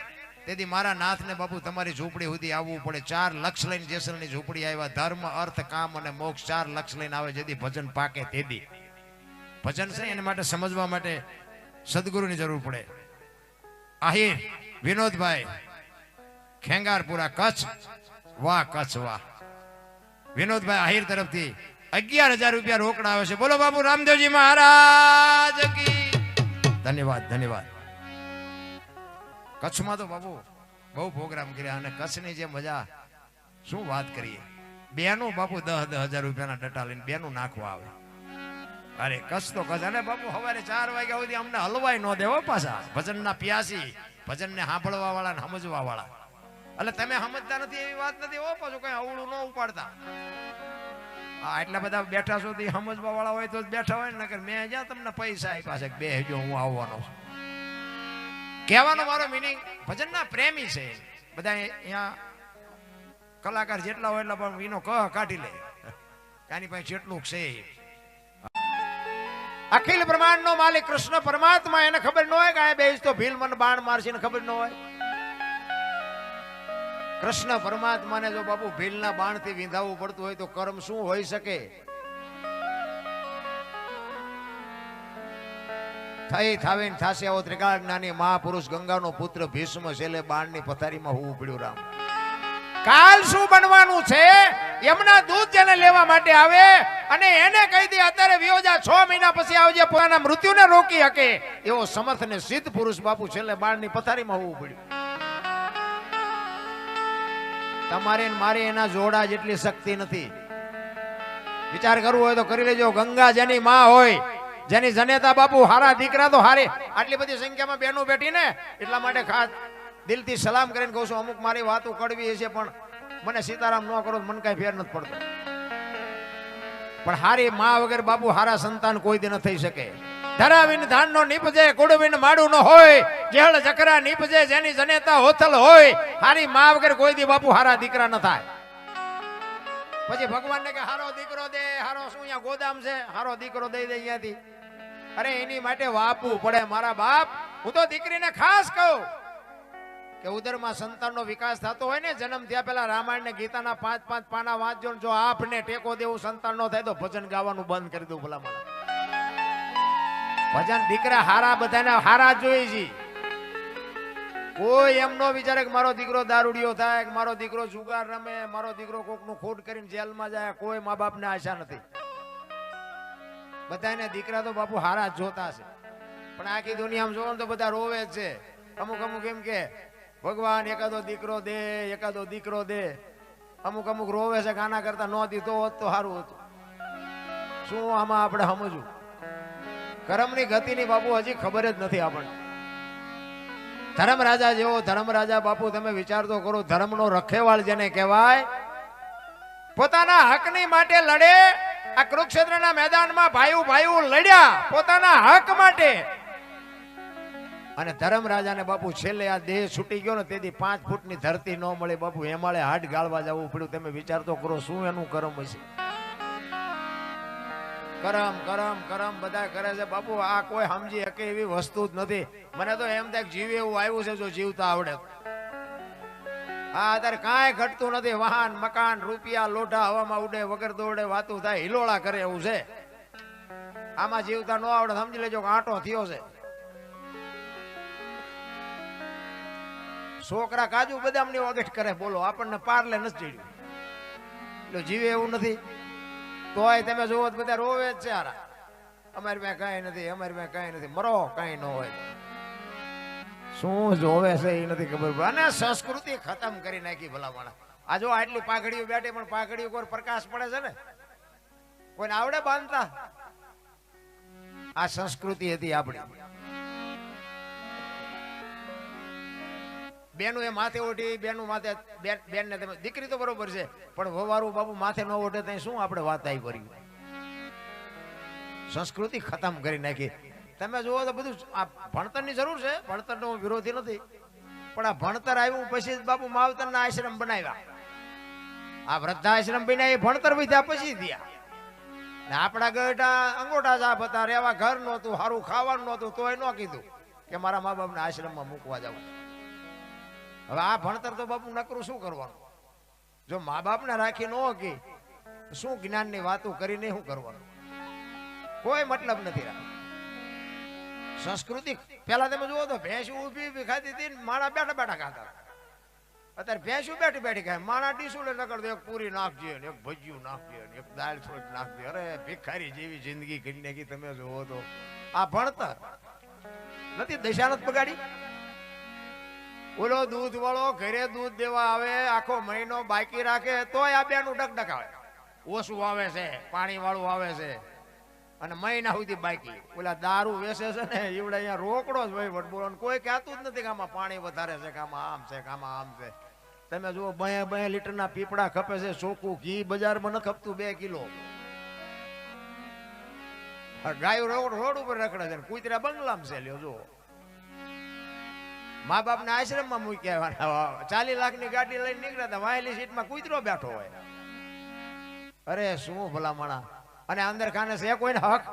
તેથી મારા નાથને બાપુ તમારી ઝૂંપડી સુધી આવવું પડે. 4 લાખ લઈને જેસલની ઝૂંપડી આવ્યા. ધર્મ, અર્થ, કામ અને મોક્ષ 4 લાખ લઈને આવે, જેથી ભજન પાકે. તેથી ભજન છે એના માટે સમજવા માટે સદગુરુની જરૂર પડે. આહિર વિનોદભાઈ ખેંગારપુરા કચ્છ, વાહ કચ્છ વાહ. વિનોદભાઈ આહિર તરફથી 11,000 રૂપિયા રોકડા આવે છે. બોલો બાપુ રામદેવજી મહારાજ કી. ધન્યવાદ ધન્યવાદ. કચ્છમાં તો બાપુ બહુ પ્રોગ્રામ કર્યા અને કચ્છની જે મજા શું વાત કરીએ. બેનું બાપુ 10,000 રૂપિયાના ડટા લઈને બેનું નાખવા આવે. અરે કચ્છ તો કચ્છ. અને બાપુ સવારે 4 વાગ્યા સુધી અમને હલવાય ન દેવો પાછા. ભજનના પ્યાસી, ભજનને સાંભળવા વાળા ને સમજવા વાળા. એટલે તમે સમજતા નથી એવી વાત નથી. ઓ પાછું કઈ અવળું ન ઉપાડતા. હા એટલા બધા બેઠા છો સમજવા વાળા હોય તો બેઠા હોય ને. નકર મેં જ્યાં તમને પૈસા આપ્યા છે બેહજો હું આવવાનો છું. કહેવાનો મારો મિનિંગ ભજનના પ્રેમી છે બધા. અહીંયા કલાકાર જેટલા હોય એટલા પણ એનો કહ કાઢી લે. આની પાસે જેટલું છે. અખિલ બ્રહ્માંડ નો માલિક કૃષ્ણ પરમાત્મા એને ખબર ન હોય કે આ બેસ તો ભીલ મને બાણ મારશે ને ખબર ન હોય. કૃષ્ણ પરમાત્માને જો બાપુ ભીલના બાણથી વિંધાવવું પડતું હોય તો કર્મ શું હોઈ શકે. થઈ થાવીને થાશે આવો ત્રિકાળ જ્ઞાની મહાપુરુષ ગંગાનો પુત્ર ભીષ્મ છેલ્લે બાણની પથારીમાં હોવું પડ્યું. રામ કાલ શું બનવાનું છે યમુના દૂધ જેને લેવા માટે આવે અને એને કહી દે અત્યારે વિયોજા 6 મહિના પછી આવજે પોતાના મૃત્યુને રોકી શકે એવો સમર્થ ને સિદ્ધ પુરુષ બાપુ છેલ્લે બાણની પથારીમાં હોવું પડ્યું. તમારે મારે એના જોડા જેટલી શક્તિ નથી. વિચાર કરવો હોય તો કરી લેજો. ગંગા જેની માં હોય, જેની જનેતા બાપુ હારા દીકરા તો હારે. આટલી બધી સંખ્યામાં બહેનો બેઠી ને એટલા માટે ખાસ દિલથી સલામ કરીને કહું છું. અમુક મારી વાતો કડવી છે પણ મને સીતારામ ન કરો મને કઈ ફેર નથી પડતો. પણ હારી માં વગર બાપુ હારા સંતાન કોઈ દી ન થઈ શકે. ધરાવીને ધાન નો નીપજે, કુડવીને માડું ન હોય, જેહળ ચકરા નીપજે જેની જનેતા હોથલ હોય. હારી માં વગર કોઈ દી બાપુ હારા દીકરા ન થાય. પછી ભગવાન ને કે હારો દીકરો દે. હારો શું અહીંયા ગોદામ છે? હારો દીકરો દઈ દે અહીંયાથી. અરે એની માટે વાપવું પડે મારા બાપ. હું તો દીકરીને ખાસ કહું કે ઉદરમાં સંતાનનો વિકાસ થતો હોય ને જન્મ થયા પહેલા રામાયણ ને ગીતાના 5-5 પાના વાંચજો. જો આપને ટેકો દેવું સંતાન નો થાય તો ભજન ગાવાનું બંધ કરી દઉં. ભલા મને ભજન દીકરા હારા બધાને હારા જોઈએ છે. કોઈ એમ નો વિચારે કે મારો દીકરો દારૂડિયો થાય, કે મારો દીકરો જુગાર રમે, મારો દીકરો કોકનું ખોટ કરીને જેલમાં જાય. કોઈ મા બાપ ને આશા નથી. બધાને દીકરા તો બાપુ હારા જ જોતા છે. પણ આખી દુનિયામાં જોવો ને તો બધા રોવે જ છે. અમુક અમુક એમ કે ભગવાન એકાદો દીકરો દે, એકાદો દીકરો દે. અમુક અમુક રોવે છે કે આના કરતા ન દીધો હોત તો સારું હતું. શું આમાં આપણે સમજવું? કર્મની ગતિની બાપુ હજી ખબર જ નથી આપણને. ધર્મરાજા જેવો ધર્મરાજા બાપુ તમે વિચાર તો કરો. ધર્મનો રખેવાળ જેને કહેવાય, પોતાના હકની માટે લડે. આ કુરુક્ષેત્રના મેદાનમાં ભાઈઓ લડ્યા પોતાના હક માટે. અને ધર્મરાજાને બાપુ છેલ્લે આ દેહ છૂટી ગયો ને તેથી 5 ફૂટની ધરતી ન મળે બાપુ. હેમાળે હાડ ગાળવા જવું પડ્યું. તમે વિચાર તો કરો શું એનું કર્મ હશે. કરમ કરમ કરમ બધા કરે છે બાપુ. આ કોઈ સમજી શકે એવી વસ્તુ જ નથી. મને તો એમ થાય જીવ એવું આવ્યું છે જો જીવતા આવડે. હા અત્યારે કાંઈ ઘટતું નથી. વાહન મકાન રૂપિયા લોઢા હવામાં ઉડે, વગર દોડે વાતું થાય, હિલોળા કરે એવું છે. આમાં જીવતા ન આવડે સમજી લેજો કે આંટો થયો છે. છોકરા કાજુ બદામની વગેટ કરે બોલો. આપણને પારલે નથી ચડ્યું એટલે જીવે એવું નથી. તોય તમે જોવો બધા રોવે જ છે. અમારી પાસે કઈ નથી, અમારી પાસે કઈ નથી. મરો કઈ ન હોય. શું જોવે છે એ નથી ખબર પડે. અને સંસ્કૃતિ ખતમ કરી નાખી ભલામણ. આ જો આટલી પાઘડીઓ બેઠી પણ પાઘડીઓ કોઈ પ્રકાશ પડે છે ને કોઈને આવડે બાંધતા. આ સંસ્કૃતિ હતી આપણી. બેનું એ માથે ઓઢી, બેનું માથે બેન ને દીકરી તો બરોબર છે પણ વવારું બાપુ માથે ન ઓઢે ત્યાં શું આપણે વાત આવી કરી. સંસ્કૃતિ ખતમ કરી નાખી. તમે જુઓ તો બધું આ ભણતરની જરૂર છે. ભણતરનો વિરોધી નથી પણ આ ભણતર આવ્યું પછી બાપુ માવતરના આશ્રમ બનાવ્યા. આ વૃદ્ધાશ્રમ બન્યા એ ભણતર વિધા પછી થયા. આપણા ગઢા અંગોઠા સાપ હતા, રેવા ઘર નહોતું, સારું ખાવાનું નહોતું, તોય ન કીધું કે મારા મા બાપને આશ્રમમાં મૂકવા જવું. હવે આ ભણતર તો બાપુ નકરું શું કરવાનું? જો મા બાપને રાખી ન કે શું જ્ઞાનની વાતો કરીને શું કરવાનું? કોઈ મતલબ નથી. સંસ્કૃતિ પેલા તમે જુઓ તો ભેંસ ઊભી ખાતી હતી ને માણા બેઠા બેઠા ખાતા. અત્યારે ભેંસું બેઠી બેઠી ખાય. માણા ડીસુલે નકળતો એક પૂરી નાખજે ને એક ભજીયું નાખજે ને એક દાળ થોડીક નાખજે. અરે ભિખારી જેવી જિંદગી કરી નાખી તમે જુઓ તો. આ ભણતર નથી દશાનત બગાડી. ઓલો દૂધ વાળો ઘરે દૂધ દેવા આવે આખો મહિનો બાકી રાખે તોય આ બેનું ડગડગ આવે. ઓછું આવે છે, પાણી વાળું આવે છે અને મહિના સુધી બાકી. ઓલા દારૂ વેચે છે ને એવડે અહીંયા રોકડો જ વહીવટ બોલો. કોઈ કહેતું જ નથી કે આમાં પાણી વધારે છે, કે આમાં આમ છે, કે આમાં આમ છે. તમે જુઓ 2 લીટરના પીપળા ખપે છે. ચોખ્ખું ઘી બજારમાં ન ખપતું 2 કિલો. ગાયો રોડ ઉપર રખડે છે, કૂતરા બંગલામાં છે. લ્યો જુઓ, મા બાપ ના આશ્રમમાં મૂક્યા. 40 લાખની ગાડી લઈને નીકળ્યા હતા, વાયેલી સીટમાં કૂતરો બેઠો હોય. અરે શું ભલા માણા. અને અંદર ખાને છે કોઈને હક?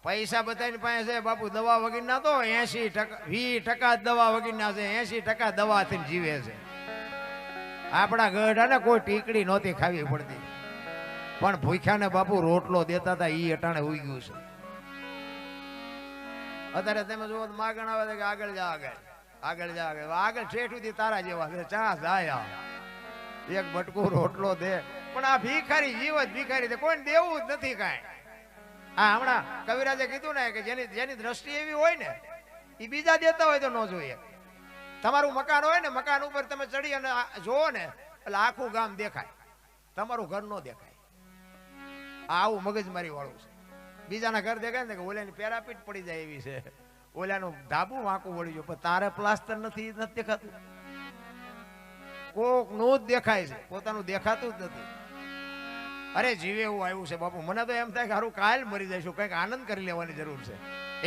પૈસા બધાની પાસે છે બાપુ. દવા વગરના તો 80% 20% દવા વગરના છે, 80% દવાથી જીવે છે. આપણા ગઢાને કોઈ ટીકડી નહોતી ખાવી પડતી, પણ ભૂખ્યાને બાપુ રોટલો દેતા હતા. ઈ અટાણે ઉઈ ગયું છે. અત્યારે તમે જુઓ માગણ આવે છે કે આગળ જા, આગળ જા, આગળ ઠેઠ સુધી તારા જેવા છે. ચા જાય એક બટકું રોટલો દે. પણ આ ભિખારી જીવ જ ભિખારી છે, કોઈને દેવું જ નથી કાંઈ. આ હમણાં કવિરાજે કીધું ને કે જેની દ્રષ્ટિ એવી હોય ને એ બીજા દેતા હોય તો ન જોઈએ. તમારું મકાન હોય ને, મકાન ઉપર તમે ચડી અને જોવો ને એટલે આખું ગામ દેખાય, તમારું ઘર નો દેખાય. આવું મગજમારી વાળું છે. બીજાના ઘર દેખાય ને કે ઓલાની પેરાપીટ પડી જાય એવી છે, ઓલાનું ધાબુ વાંકું વળી ગયું, પણ તારે પ્લાસ્ટર નથી દેખાતું. કોક નું જ દેખાય છે, પોતાનું દેખાતું જ નથી. અરે જીવે એવું આવ્યું છે બાપુ. મને તો એમ થાય કે હારું કાલ મરી જઈશું, કંઈક આનંદ કરી લેવાની જરૂર છે.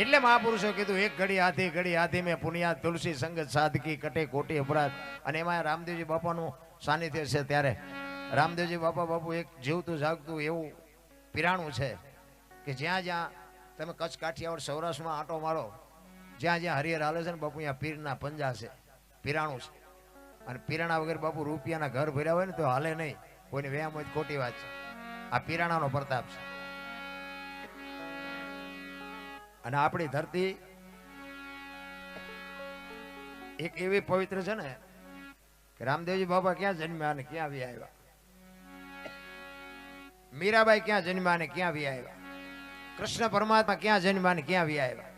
એટલે મહાપુરુષો કીધું એક ઘડી હાથી મેં પુનિયા તુલસી સંગત સાધકી કટે કોટી અપરાધ. અને એમાં રામદેવજી બાપાનું સાનિધ્ય છે. ત્યારે રામદેવજી બાપુ એક જીવતું જાગતું એવું પીરાણું છે કે જ્યાં જ્યાં તમે કચ્છ કાઠિયાવાડ સૌરાષ્ટ્રમાં આંટો મારો, જ્યાં જ્યાં હરિહર હાલે છે ને બાપુ, અહીંયા પીરના પંજા છે, પીરાણું છે. અને પીરાણા વગર બાપુ રૂપિયાના ઘર ભર્યા હોય ને તો હાલે નહીં. કોઈને વ્યાયામ હોય ખોટી વાત છે. આ પીરાણાનો પ્રતાપ છે. અને આપણી ધરતી એક એવી પવિત્ર છે ને કે રામદેવજી બાબા ક્યાં જન્મ્યા અને ક્યાં વી આવ્યા, મીરાબાઈ ક્યાં જન્મ્યા અને ક્યાં વી આવ્યા, કૃષ્ણ પરમાત્મા ક્યાં જન્મ્યા અને ક્યાં વી આવ્યા.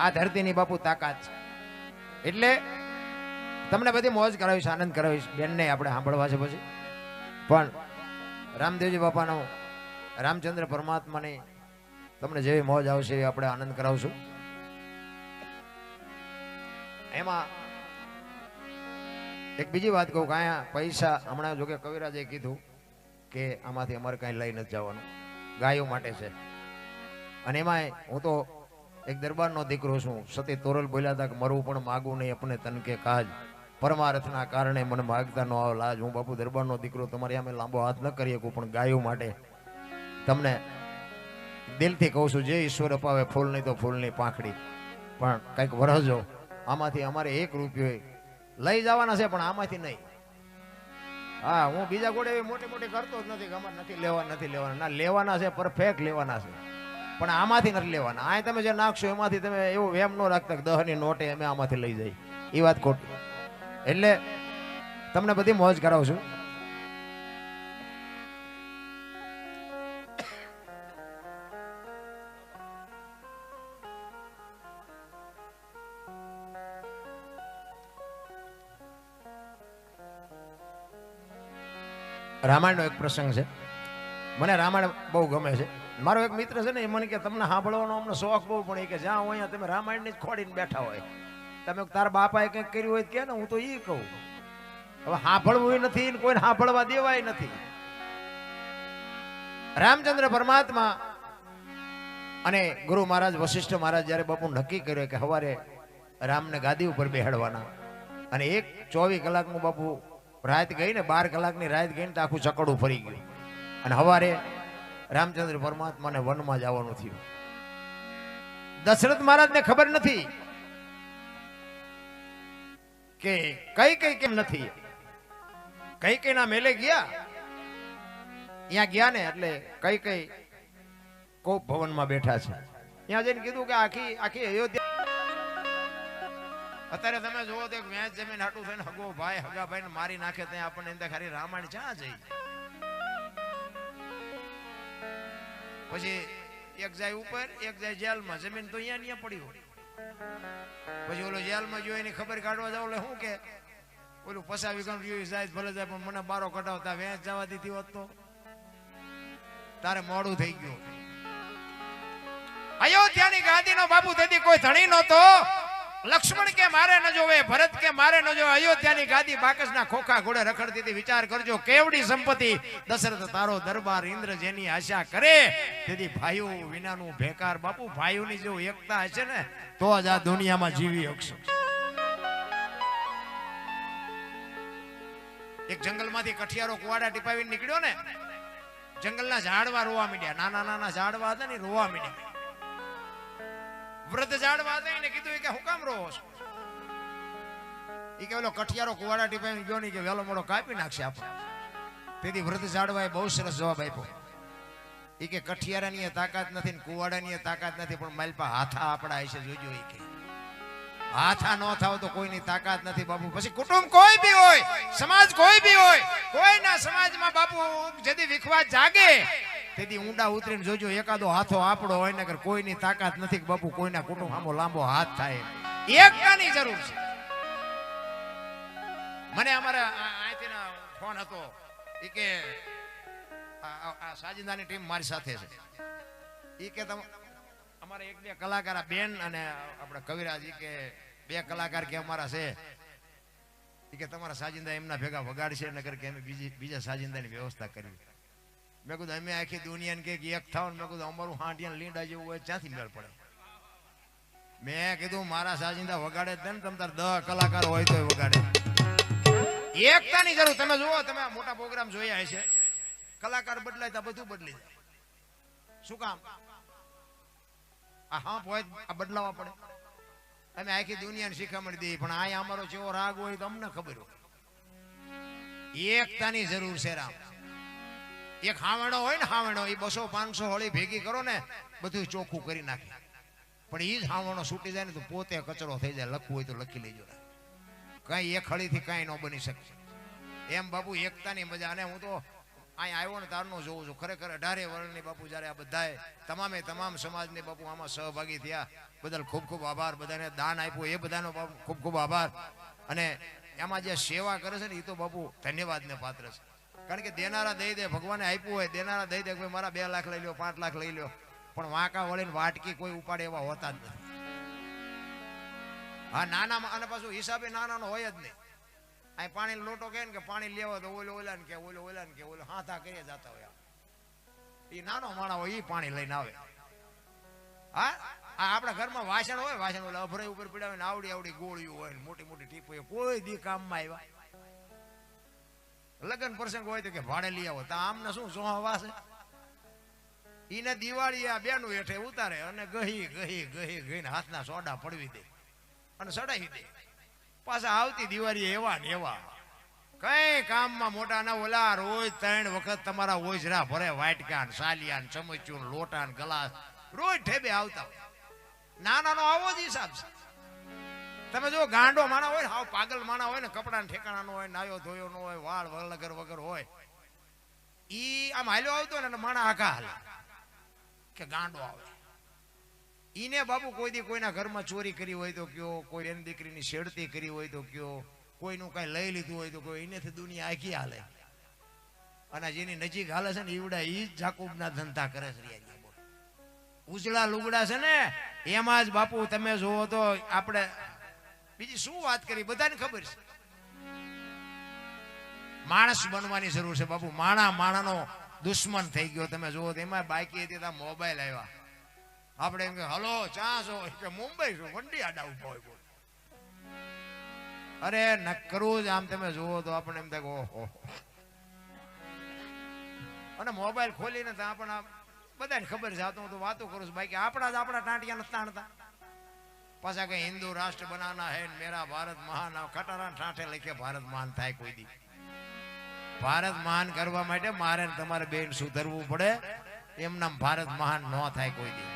આ ધરતીની બાપુ તાકાત છે. એટલે તમને બધી મોજ કરાવીશ, આનંદ કરાવીશ. બેનને આપણે સાંભળવા છે પછી. પણ રામદેવજી બાપાનો, રામચંદ્ર પરમાત્માની તમને જેવી મોજ આવશે એ આપણે આનંદ કરાવશું. એમાં એક બીજી વાત કહું કે અહીંયા પૈસા, હમણાં જો કે કવિરાજે કીધું કે આમાંથી અમારે કાંઈ લઈ નથી જવાનું, ગાયો માટે છે. અને એમાં હું તો એક દરબારનો દીકરો છું. સતી તોરલ બોલ્યા હતા કે મરવું પણ માગું નહીં અપને તન કે કાજ, પરમાર્થના કારણે મને માગતા ન આવ લાજ. હું બાપુ દરબારનો દીકરો તમારી સામે લાંબો હાથ ન કરી શકું, પણ ગાયો માટે તમને દિલથી કહું છું, જે ઈશ્વર અપાવે ફૂલ નહીં તો ફૂલની પાંખડી, પણ કંઈક વરસજો. આમાંથી અમારે 1 રૂપિયો લઈ જવાના છે, પણ આમાંથી નહીં. હા, હું બીજા ગોળે એવી મોટી મોટી કરતો જ નથી કે અમારે નથી લેવાના. ના, લેવાના છે, પરફેક્ટ લેવાના છે, પણ આમાંથી નથી લેવાના. આ તમે જે નાખશો એમાંથી તમે એવો વેમ ન રાખતા કે 10ની નોટે અમે આમાંથી લઈ જાય, એ વાત ખોટી. એટલે તમને બધી મોજ કરાવશું. રામાયણનો એક પ્રસંગ છે. મને રામાયણ બહુ ગમે છે. મારો એક મિત્ર છે ને, એ મને કે તમને સાંભળવાનો અમને શોખ બહુ, પણ એ કે જ્યાં હોય તમે રામાયણની જ ખોડીને બેઠા હોય. તમે તારા બાપાએ કંઈક કર્યું હોય કે ને, હું તો એ કહું. હવે સાંભળવું નથી, કોઈને સાંભળવા દેવાય નથી. રામચંદ્ર પરમાત્મા અને ગુરુ મહારાજ વશિષ્ઠ મહારાજ જયારે બાપુ નક્કી કર્યો કે સવારે રામને ગાદી ઉપર બેહાડવાના, અને 24 કલાકનું બાપુ રાત ગઈ ને, 12 કલાકની રાત ગઈ ને તો આખું ચકડું ફરી ગયું. અને સવારે રામચંદ્ર પરમાત્માને વનમાં જવાનું થયું. દશરથ મહારાજને ખબર નથી કે કઈ કેમ નથી. કઈ ના મેલે ગયા, ત્યાં ગયા ને એટલે કઈ કોપ ભવનમાં બેઠા છે. ત્યાં જઈને કીધું કે આખી આખી અયોધ્યા અત્યારે તમે જોવો તો વેચ જમીન હાટું થઈને હગો ભાઈ હગા ભાઈ ને મારી નાખે ત્યાં આપણને અંદર ખાલી રામાયણ ક્યાં જઈ પછી એક જાય ઉપર એક જાય જેલમાં જમીન તો અહીંયા પડી હોય પછી ઓલો જેલમાં જો એની ખબર કાઢવા જાવ એટલે શું કે ઓલું પસાવી ગણ રહ્યું જાય ભલે જાય પણ મને બારો કઢાવતા વેચ જવા દીધી હોત તો તારે મોડું થઈ ગયું અયોધ્યાની ગાદીનો બાપુ તેથી કોઈ ધણી નહોતો લક્ષ્મણ કે મારે ન જોવે ભરત કે મારે ન જોવે અયોધ્યાની ગાદી બાકસના ખોખા ઘોડે રખડતી હતી વિચાર કરજો કેવડી સંપત્તિ દશરથ તારો દરબાર ઇન્દ્ર જેની આશા કરે તેથી ભાઈઓ વિનાનું ભેકાર બાપુ ભાઈઓની જો એકતા હશે ને તો જ આ દુનિયામાં જીવી શકશે એક જંગલમાંથી કઠિયારો કુવાડા ટીપાવીને નીકળ્યો ને જંગલના ઝાડવા રોવા માંડ્યા નાના નાના ઝાડવા હતા ને રોવા માંડ્યા વૃદ્ધ ઝાડવા હતા એને કીધું કે હું કામ રોવો છો એ કે ઓલો કઠિયારો કુવાડા ટીપાવીને ગયો નહીં કે વેલો મોડો કાપી નાખશે આપણે તેથી વૃદ્ધ ઝાડવાએ બહુ સરસ જવાબ આપ્યો એ કે કઠિયારાની તાકાત નથી ને કુવાડાની તાકાત નથી પણ માલપા હાથા આપણા હશે જોજો એ કે હાથા ન થાવ તો કોઈની તાકાત નથી બાપુ પછી કુટુંબ કોઈ બી હોય સમાજ કોઈ બી હોય કોઈના સમાજમાં બાપુ જદી વિખવા જાગે તેથી ઊંડા ઉતરીને જોજો એકાદો હાથો આપણો હોય ને કોઈની તાકાત નથી કે બાપુ કોઈના કુટુંબ આમો લાંબો હાથ થાય એકતાની જરૂર છે મને અમારા અહીંથી ફોન હતો એ કે આ સાજિંદાની ટીમ મારી સાથે છે એ કે અમારા એક બે કલાકાર બેન અને આપણા કવિરાજ કે બે કલાકાર કે અમારા છે એ કે તમારા સાજિંદા એમના ભેગા વગાડશે નગર કે અમે બીજા સાજિંદાની વ્યવસ્થા કરવી મેં કીધું અમે આખી દુનિયાને કે એક થાવ મેં કીધું અમારું હાંડિયા લીંડા જેવું હોય ક્યાંથી મેળ પડે મેં કીધું મારા સાજિંદા વગાડે જ ને તમ તાર 10 કલાકાર હોય તો વગાડે એકતાની જરૂર તમે જુઓ તમે મોટા પ્રોગ્રામ જોયા હશે કલાકાર બદલાય તો બધું બદલી જાય શું કામ હા હોય આ બદલાવા પડે અમે આખી દુનિયાને શીખામણ દઈએ પણ આ અમારો જેવો રાગ હોય તો અમને ખબર હોય એકતાની જરૂર છે રામ એક હાવણો હોય ને હાવણો એ 200-500 હોળી ભેગી કરો ને બધું ચોખ્ખું કરી નાખે પણ એ જ હાવણો છૂટી જાય ને તો પોતે કચરો થઈ જાય લખવું હોય તો લખી લેજો કઈ એક હળીથી કઈ ન બની શકે એમ બાપુ એકતાની મજા અને હું તો અહીં આવ્યો ને તારનો જોઉં છું ખરેખર 18 વર્ષની બાપુ જયારે આ બધાએ તમામ સમાજને બાપુ આમાં સહભાગી થયા બદલ ખૂબ ખૂબ આભાર બધાને દાન આપ્યું એ બધાનો બાપુ ખૂબ ખૂબ આભાર અને એમાં જે સેવા કરે છે ને એ તો બાપુ ધન્યવાદને પાત્ર છે કારણ કે દેનારા દઈ દે ભગવાને આપ્યું હોય દેનારા દઈ દે કોઈ મારા 2 લાખ લઈ લ્યો 5 લાખ લઈ લ્યો પણ વાંકા વળીને વાટકી કોઈ ઉપાડે એવા હોતા જ નથી હા નાના અને પાછું હિસાબે નાનાનો હોય જ નહીં અહીં પાણી લોટો કહે ને કે પાણી લેવા તો ઓલા ને કે ઓલો હાથા કરીએ જતા હોય એ નાનો માણા હોય એ પાણી લઈને આવે હા આપણા ઘરમાં વાસણ હોય વાસણ ઓલા અભરાઈ ઉપર પીડાવે ને આવડી ગોળીઓ હોય મોટી મોટી ટીપો કોઈ દી કામમાં આવ્યા લગ્ન પ્રસંગ હોય તો કે ભાડે લઈ આવો તો આમને શું સોહા વાસે ઈને દિવાળી આ બેનું હેઠે ઉતારે અને ગહી હાથના સોડા પડવી દે અને સડાઈ દે પાછા આવતી દિવાળી એવા ને એવા કઈ કામમાં મોટા ના ઓલા રોજ 3 વખત તમારા ઓજરા ભરે વાટકા ને સાલિયા ને ચમચ્યું લોટા ને ગ્લાસ રોજ ઠેબે આવતા હોય નાનાનો આવો જ હિસાબ છે તમે જો ગાંડો માણા હોય ને હાવ પાગલ માણા હોય ને કપડા ઠેકાણા નો હોય નાયો ધોયો નો હોય વાળ વગર હોય ઈ આમ હાલ્યો આવતો ને માણા આખા હાલે કે ગાંડો આવે ઈને બાપુ કોઈ દી કોઈના ઘરમાં ચોરી કરી હોય તો કયો કોઈ એની દીકરીની છેડતી કરી હોય તો કયો કોઈનું કઈ લઈ લીધું હોય તો કોઈ એનેથી દુનિયા આખી હાલે અને જેની નજીક હાલે છે ને ઈવડા ઈ જ જાકુબના ધંધા કરે છે ઉજળા લુગડા છે ને એમાં જ બાપુ તમે જોવો તો આપણે બીજી શું વાત કરી બધાને ખબર છે માણસ બનવાની જરૂર છે બાપુ માણાનો દુશ્મન થઈ ગયો તમે જોવો તો એમાં બાકી હતી ત્યાં મોબાઈલ આવ્યા આપણે એમ કે હલો ચા છો કે મુંબઈ છો વંડી આડા ઉભા હોય અરે નકરું જ આમ તમે જોવો તો આપણે એમ થાય ઓહો અને મોબાઈલ ખોલીને તો આપણે બધાને ખબર છે તો વાતો કરું છું બાકી આપણા ટાંટિયા નથી તાણતા પાછા કઈ હિન્દુ રાષ્ટ્ર બનાના હે મેરા ભારત મહાન ખટારા ઠાઠે લખે ભારત મહાન થાય કોઈ દી ભારત મહાન કરવા માટે મારે તમારે બેન સુધરવું પડે એમ નામ ભારત મહાન ન થાય કોઈ દી